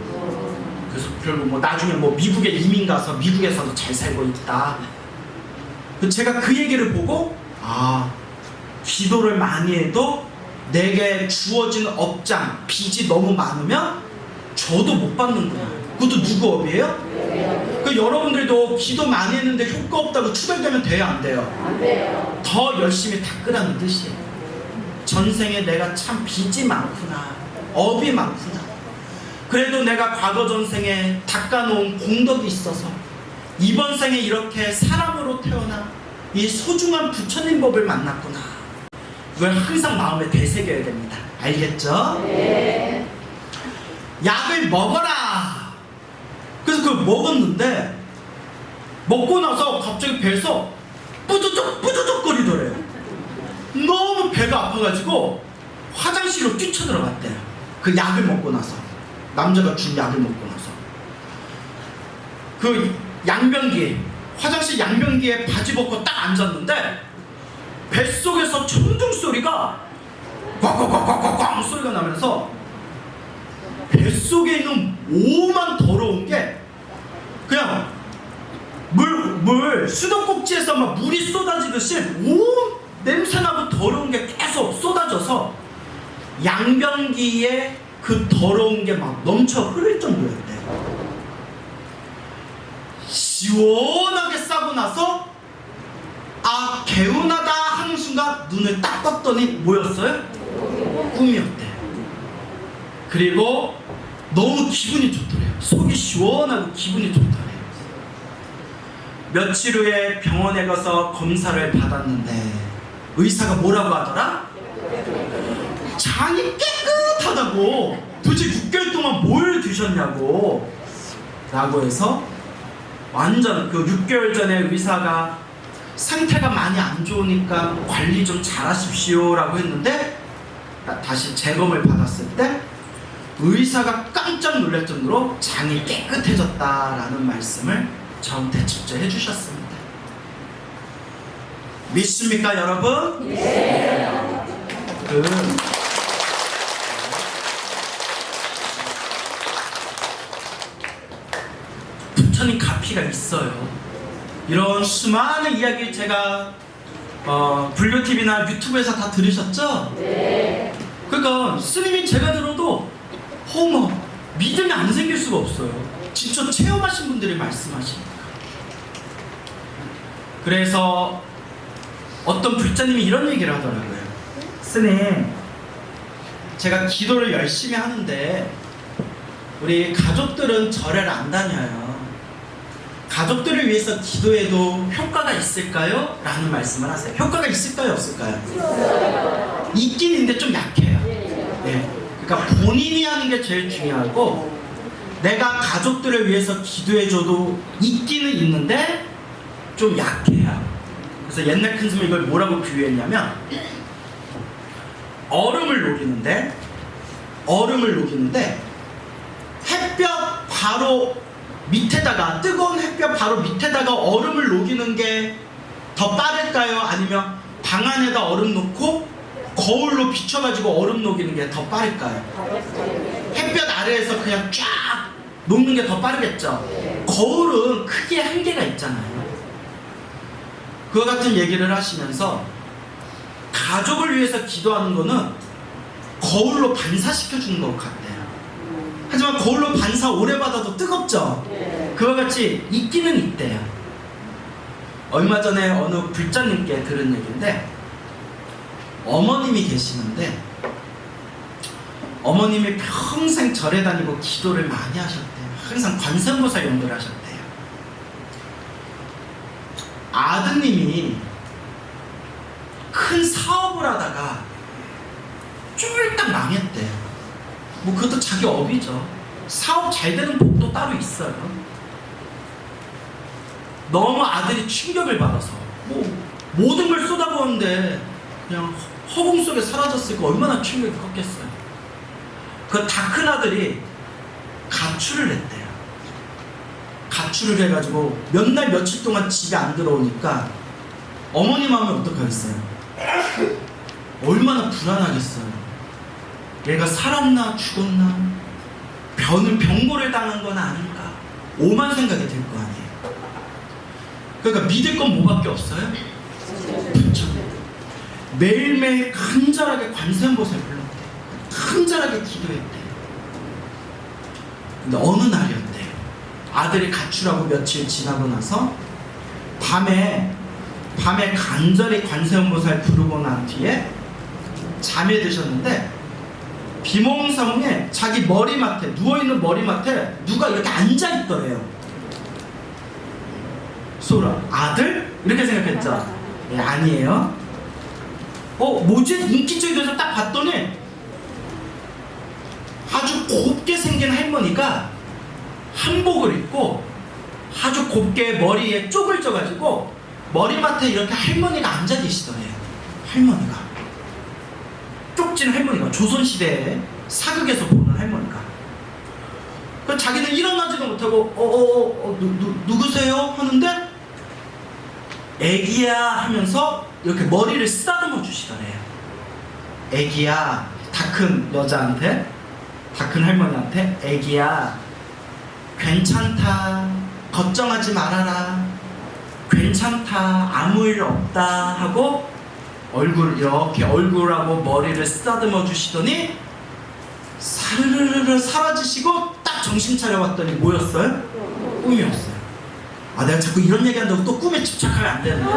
그래서 결국 나중에 미국에 이민 가서 미국에서도 잘 살고 있다. 제가 그 얘기를 보고 기도를 많이 해도 내게 주어진 업장, 빚이 너무 많으면 저도 못 받는구나. 그것도 누구 업이에요? 여러분들도 기도 많이 했는데 효과 없다고 추덜대면 돼요 안 돼요? 안 돼요. 더 열심히 닦으라는 뜻이에요. 전생에 내가 참 빚이 많구나, 업이 많구나. 그래도 내가 과거 전생에 닦아놓은 공덕이 있어서 이번 생에 이렇게 사람으로 태어나 이 소중한 부처님 법을 만났구나. 이걸 항상 마음에 되새겨야 됩니다. 알겠죠? 네. 약을 먹어라. 그래서 그걸 먹었는데 먹고 나서 갑자기 배에서 뿌두둑 거리더래요. 너무 배가 아파가지고 화장실로 뛰쳐들어갔대요. 그 약을 먹고 나서, 남자가 준 약을 먹고 나서 그 양변기, 화장실 양변기에 바지 벗고 딱 앉았는데 뱃속에서 천둥 소리가 꽉꽉꽉꽉꽉 소리가 나면서 뱃속에 있는 오만 더러운 게 그냥 물 수도꼭지에서 막 물이 쏟아지듯이 온 냄새나고 더러운 게 계속 쏟아져서 양변기에 그 더러운 게 막 넘쳐 흐를 정도였대요. 시원하게 싸고 나서 개운하다 하는 순간 눈을 딱 떴더니 뭐였어요? 꿈이었대. 그리고 너무 기분이 좋더래요. 속이 시원하고 기분이 좋더래요. 며칠 후에 병원에 가서 검사를 받았는데 의사가 뭐라고 하더라? 장이 깨끗하다고. 도대체 6개월 동안 뭘 드셨냐고 라고 해서 완전 그 6개월 전에 의사가 상태가 많이 안 좋으니까 관리 좀 잘하십시오 라고 했는데 다시 재검을 받았을 때 의사가 깜짝 놀랄 정도로 장이 깨끗해졌다라는 말씀을 저한테 직접 해주셨습니다. 믿습니까 여러분? 네. 부처님 가피가 있어요. 이런 수많은 이야기 제가 불교TV나 유튜브에서 다 들으셨죠? 네. 그러니까 스님이 제가 들어도 믿음이 안 생길 수가 없어요. 직접 체험하신 분들이 말씀하시니까. 그래서 어떤 불자님이 이런 얘기를 하더라고요. 스님, 제가 기도를 열심히 하는데 우리 가족들은 절에를 안 다녀요. 가족들을 위해서 기도해도 효과가 있을까요? 라는 말씀을 하세요. 효과가 있을까요? 없을까요? 있긴 있는데 좀 약해요. 네. 그러니까 본인이 하는 게 제일 중요하고, 내가 가족들을 위해서 기도해줘도 있기는 있는데 좀 약해요. 그래서 옛날 큰 스님이 이걸 뭐라고 비유했냐면, 얼음을 녹이는데 햇볕 바로 밑에다가, 뜨거운 햇볕 바로 밑에다가 얼음을 녹이는 게 더 빠를까요? 아니면 방 안에다 얼음 놓고 거울로 비춰가지고 얼음 녹이는 게 더 빠를까요? 햇볕 아래에서 그냥 쫙 녹는 게 더 빠르겠죠? 거울은 크기에 한계가 있잖아요. 그와 같은 얘기를 하시면서, 가족을 위해서 기도하는 거는 거울로 반사시켜주는 것 같아요. 하지만 거울로 반사 오래 받아도 뜨겁죠? 그와 같이 있기는 있대요. 얼마 전에 어느 불자님께 들은 얘기인데, 어머님이 계시는데 어머님이 평생 절에 다니고 기도를 많이 하셨대요. 항상 관세음보살 연도를 하셨대요. 아드님이 큰 사업을 하다가 쫄딱 망했대요. 뭐 그것도 자기 업이죠. 사업 잘 되는 복도 따로 있어요. 너무 아들이 충격을 받아서 뭐 모든 걸 쏟아부었는데 그냥 허공 속에 사라졌으니까 얼마나 충격이 컸겠어요. 그 다 큰 아들이 가출을 했대요. 가출을 해가지고 몇 날 며칠 동안 집에 안 들어오니까 어머니 마음이 어떡하겠어요? 얼마나 불안하겠어요. 얘가 살았나 죽었나, 병고를 당한 건 아닌가, 오만 생각이 들 거 아니에요. 그러니까 믿을 건 뭐밖에 없어요? 부처님. 매일매일 간절하게 관세음보살 불렀대요. 간절하게 기도했대요. 근데 어느 날이었대요. 아들이 가출하고 며칠 지나고 나서 밤에 간절히 관세음보살 부르고 난 뒤에 잠에 드셨는데, 비몽사몽에 자기 머리맡에, 누워있는 머리맡에 누가 이렇게 앉아있더래요. 소라, 아들? 이렇게 생각했죠? 예, 아니에요. 뭐지? 인기척이 돼서 딱 봤더니 아주 곱게 생긴 할머니가 한복을 입고 아주 곱게 머리에 쪽을 져가지고 머리맡에 이렇게 할머니가 앉아 계시더래요. 할머니가, 쪽진 할머니가, 조선시대에 사극에서 보는 할머니가. 그 자기는 일어나지도 못하고 누구세요? 하는데 애기야 하면서 이렇게 머리를 쓰다듬어 주시더래요. 애기야, 다 큰 여자한테, 다 큰 할머니한테, 애기야 괜찮다, 걱정하지 말아라, 괜찮다, 아무 일 없다 하고 이렇게 얼굴하고 머리를 쓰다듬어 주시더니 사르르르 사라지시고, 딱 정신 차려봤더니 뭐였어요? 꿈이었어요. 내가 자꾸 이런 얘기한다고 또 꿈에 집착하면 안 되는데,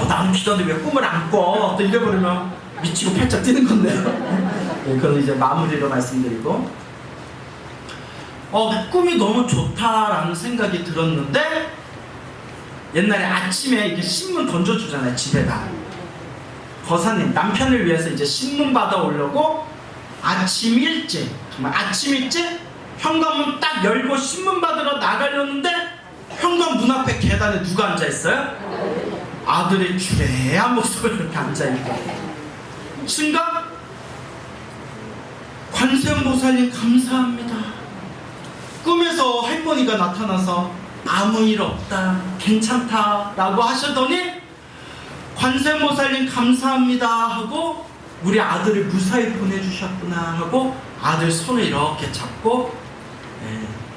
나는 기도하는데 왜 꿈을 안 꿔? 또 이래버리면 미치고 팔짝 뛰는 건데요. 그건 이제 마무리로 말씀드리고, 꿈이 너무 좋다라는 생각이 들었는데, 옛날에 아침에 이렇게 신문 던져주잖아요, 집에다. 거사님, 남편을 위해서 이제 신문 받아오려고 아침 일찍 현관문 딱 열고 신문 받으러 나가려는데, 현관 문 앞에 계단에 누가 앉아있어요? 아들이 주레한 모습으로 이렇게 앉아있고, 순간 관세음보살님 감사합니다. 꿈에서 할머니가 나타나서 아무 일 없다, 괜찮다 라고 하시더니, 관세음보살님 감사합니다 하고 우리 아들을 무사히 보내주셨구나 하고 아들 손을 이렇게 잡고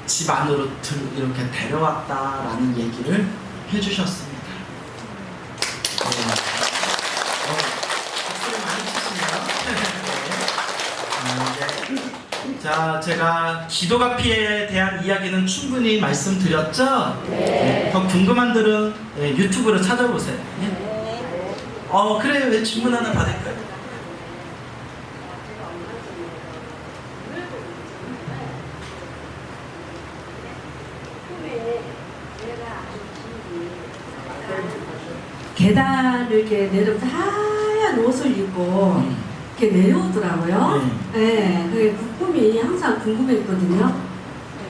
집 안으로 이렇게 데려왔다라는 얘기를 해주셨습니다. 박수를 많이 치시네요. 자, 제가 기도가피에 대한 이야기는 충분히 말씀드렸죠? 네. 더 궁금한 들은 유튜브로 찾아보세요. 그래, 왜 질문 하나 받을까요? 계단을 이렇게 내려서 하얀 옷을 입고 이렇게 내려오더라고요. 네, 그게 그 꿈이 항상 궁금했거든요.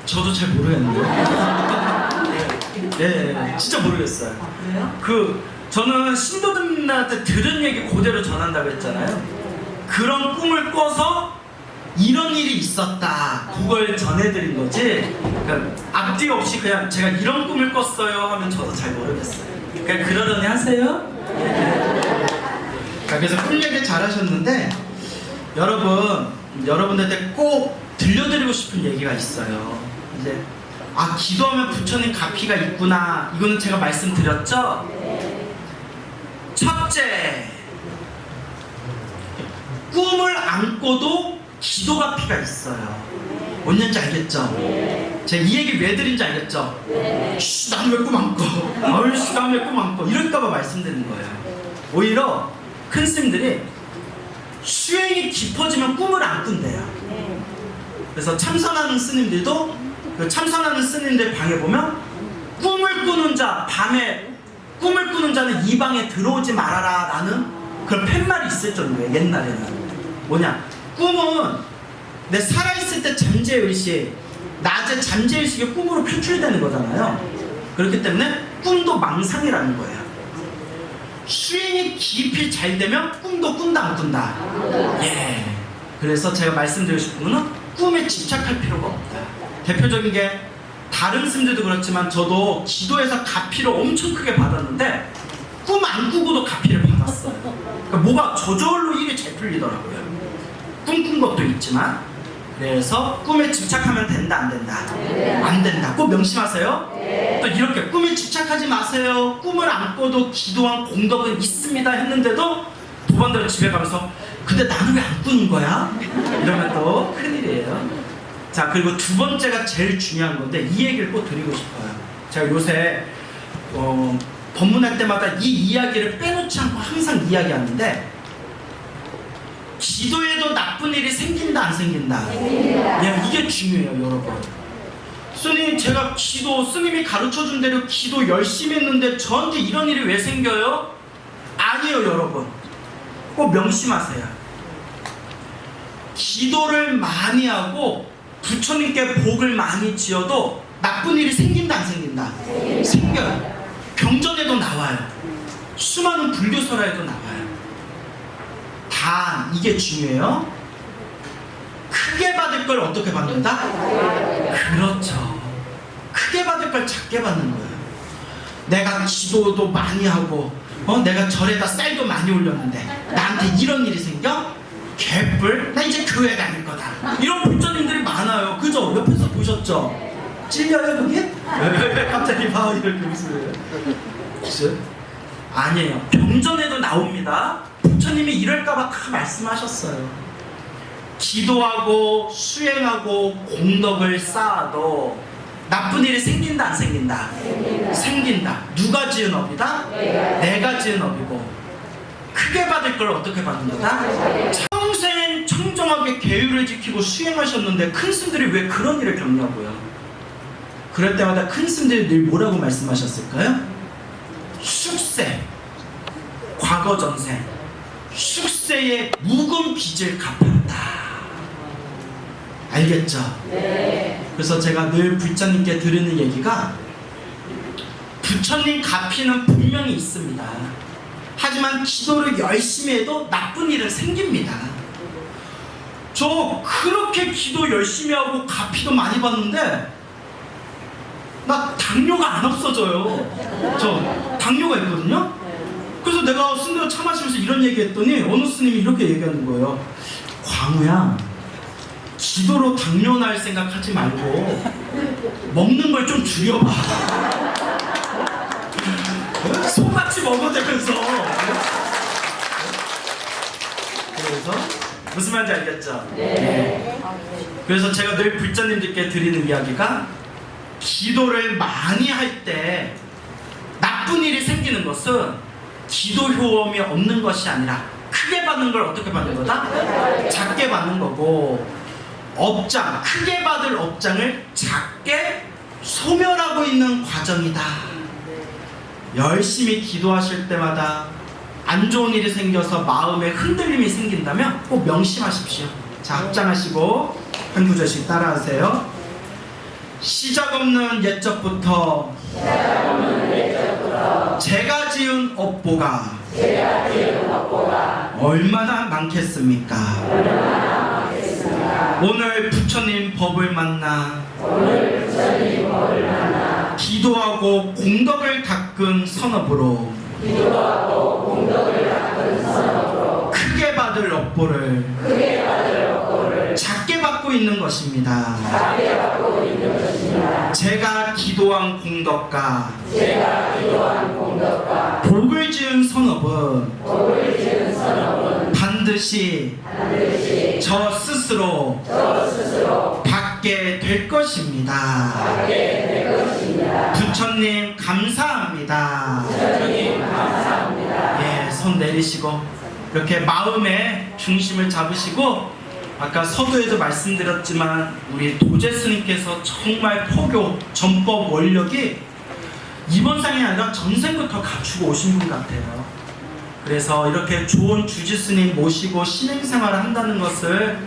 저도 잘 모르겠는데요. 네, 진짜 모르겠어요. 그래요? 저는 신도들한테 들은 얘기 그대로 전한다고 했잖아요. 그런 꿈을 꿔서 이런 일이 있었다, 그걸 전해드린 거지. 그러니까 앞뒤 없이 그냥 제가 이런 꿈을 꿨어요 하면 저도 잘 모르겠어요. 그러니까 그러려니 하세요. 그래서 꿈 얘기 잘하셨는데, 여러분들한테 꼭 들려드리고 싶은 얘기가 있어요. 이제 기도하면 부처님 가피가 있구나, 이거는 제가 말씀드렸죠. 첫째, 꿈을 안 꿔도 기도 가피가 있어요. 뭔 얘기인지 알겠죠? 제가 이 얘기 왜 드린지 알겠죠? 나는 왜 꿈 안 꿔? 나는 왜 꿈 안 꿔? 이럴까봐 말씀드리는 거예요. 오히려 큰 스님들이 수행이 깊어지면 꿈을 안 꾼대요. 그래서 참선하는 스님들도 그 참선하는 스님들 방에 보면 꿈을 꾸는 자, 밤에 꿈을 꾸는 자는 이 방에 들어오지 말아라 라는 그런 팻말이 있을 정도예요. 옛날에는 뭐냐, 꿈은 내 살아있을 때 잠재의식, 낮에 잠재의식이 꿈으로 표출되는 거잖아요. 그렇기 때문에 꿈도 망상이라는 거예요. 수행이 깊이 잘 되면 꿈도 꾼다 안 꾼다? 예. 그래서 제가 말씀드리고 싶은 거는 꿈에 집착할 필요가 없다. 대표적인 게 다른 스님들도 그렇지만 저도 기도에서 가피를 엄청 크게 받았는데 꿈 안 꾸고도 가피를 받았어요. 그러니까 뭐가 저절로 일이 잘 풀리더라고요. 꿈 꾼 것도 있지만. 그래서 꿈에 집착하면 된다 안 된다? 안 된다. 꼭 명심하세요. 또 이렇게 꿈에 집착하지 마세요, 꿈을 안 꿔도 기도한 공덕은 있습니다 했는데도 두 번 더 집에 가면서 근데 나는 왜 안 꾸는 거야? 이러면 또 큰일이에요. 자, 그리고 두 번째가 제일 중요한 건데 이 얘기를 꼭 드리고 싶어요. 제가 요새 법문할 때마다 이 이야기를 빼놓지 않고 항상 이야기하는데, 기도에도 나쁜 일이 생긴다 안 생긴다? 예, 이게 중요해요, 여러분. 스님, 제가 스님이 가르쳐준 대로 기도 열심히 했는데 저한테 이런 일이 왜 생겨요? 아니에요, 여러분. 꼭 명심하세요. 기도를 많이 하고 부처님께 복을 많이 지어도 나쁜 일이 생긴다 안 생긴다? 생겨요. 경전에도 나와요. 수많은 불교설화에도 나와요. 다 이게 중요해요. 크게 받을 걸 어떻게 받는다? 그렇죠. 크게 받을 걸 작게 받는 거예요. 내가 기도도 많이 하고 내가 절에다 쌀도 많이 올렸는데 나한테 이런 일이 생겨? 개뿔? 나 이제 교회 다닐 거다. 이런 불자님들이 많아요. 그죠? 옆에서 보셨죠? 찔려요 그게? 갑자기 막 이렇게 웃으세요. 그죠? 아니에요. 경전에도 나옵니다. 부처님이 이럴까봐 다 말씀하셨어요. 기도하고 수행하고 공덕을 쌓아도 나쁜 일이 생긴다 안 생긴다? 생긴다. 누가 지은 업이다? 내가 지은 업이고, 크게 받을 걸 어떻게 받는 거다? 평생 청정하게 계율을 지키고 수행하셨는데 큰 스님들이 왜 그런 일을 겪냐고요. 그럴 때마다 큰 스님들이 늘 뭐라고 말씀하셨을까요? 숙세, 과거 전생, 숙세의 묵은 빚을 갚았다. 알겠죠? 네. 그래서 제가 늘 불자님께 드리는 얘기가, 부처님 가피는 분명히 있습니다. 하지만 기도를 열심히 해도 나쁜 일은 생깁니다. 저 그렇게 기도 열심히 하고 가피도 많이 받는데 나 당뇨가 안 없어져요. 저 당뇨가 있거든요. 그래서 내가 스님들 차 마시면서 이런 얘기 했더니 어느 스님이 이렇게 얘기하는 거예요. 광우야, 기도로 당뇨 날 생각하지 말고 먹는 걸 좀 줄여봐. 소같이 먹어대면서. 그래서 무슨 말인지 알겠죠? 네. 그래서 제가 늘 불자님들께 드리는 이야기가 기도를 많이 할 때 나쁜 일이 생기는 것은 기도 효험이 없는 것이 아니라 크게 받는 걸 어떻게 받는 거다? 작게 받는 거고, 업장, 크게 받을 업장을 작게 소멸하고 있는 과정이다. 열심히 기도하실 때마다 안 좋은 일이 생겨서 마음에 흔들림이 생긴다면 꼭 명심하십시오. 자, 합장하시고 한 구절씩 따라하세요. 시작 없는 옛적부터 제가 지은 업보가 얼마나 많겠습니까? 오늘 부처님 법을 만나 기도하고 공덕을 닦은 선업으로 크게 받을 업보를 작게 받고 있는 것입니다. 제가 기도한 공덕과 복을 지은 선업은 반드시 저 스스로 받게 될 것입니다. 부처님 감사합니다. 예, 손 내리시고 이렇게 마음의 중심을 잡으시고, 아까 서두에도 말씀드렸지만 우리 도제 스님께서 정말 포교, 전법, 원력이 이번 상이 아니라 전생부터 갖추고 오신 분 같아요. 그래서 이렇게 좋은 주지 스님 모시고 신행생활을 한다는 것을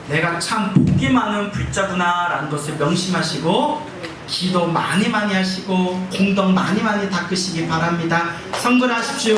내가 참 복이 많은 불자구나 라는 것을 명심하시고 기도 많이 하시고 공덕 많이 닦으시기 바랍니다. 성불하십시오.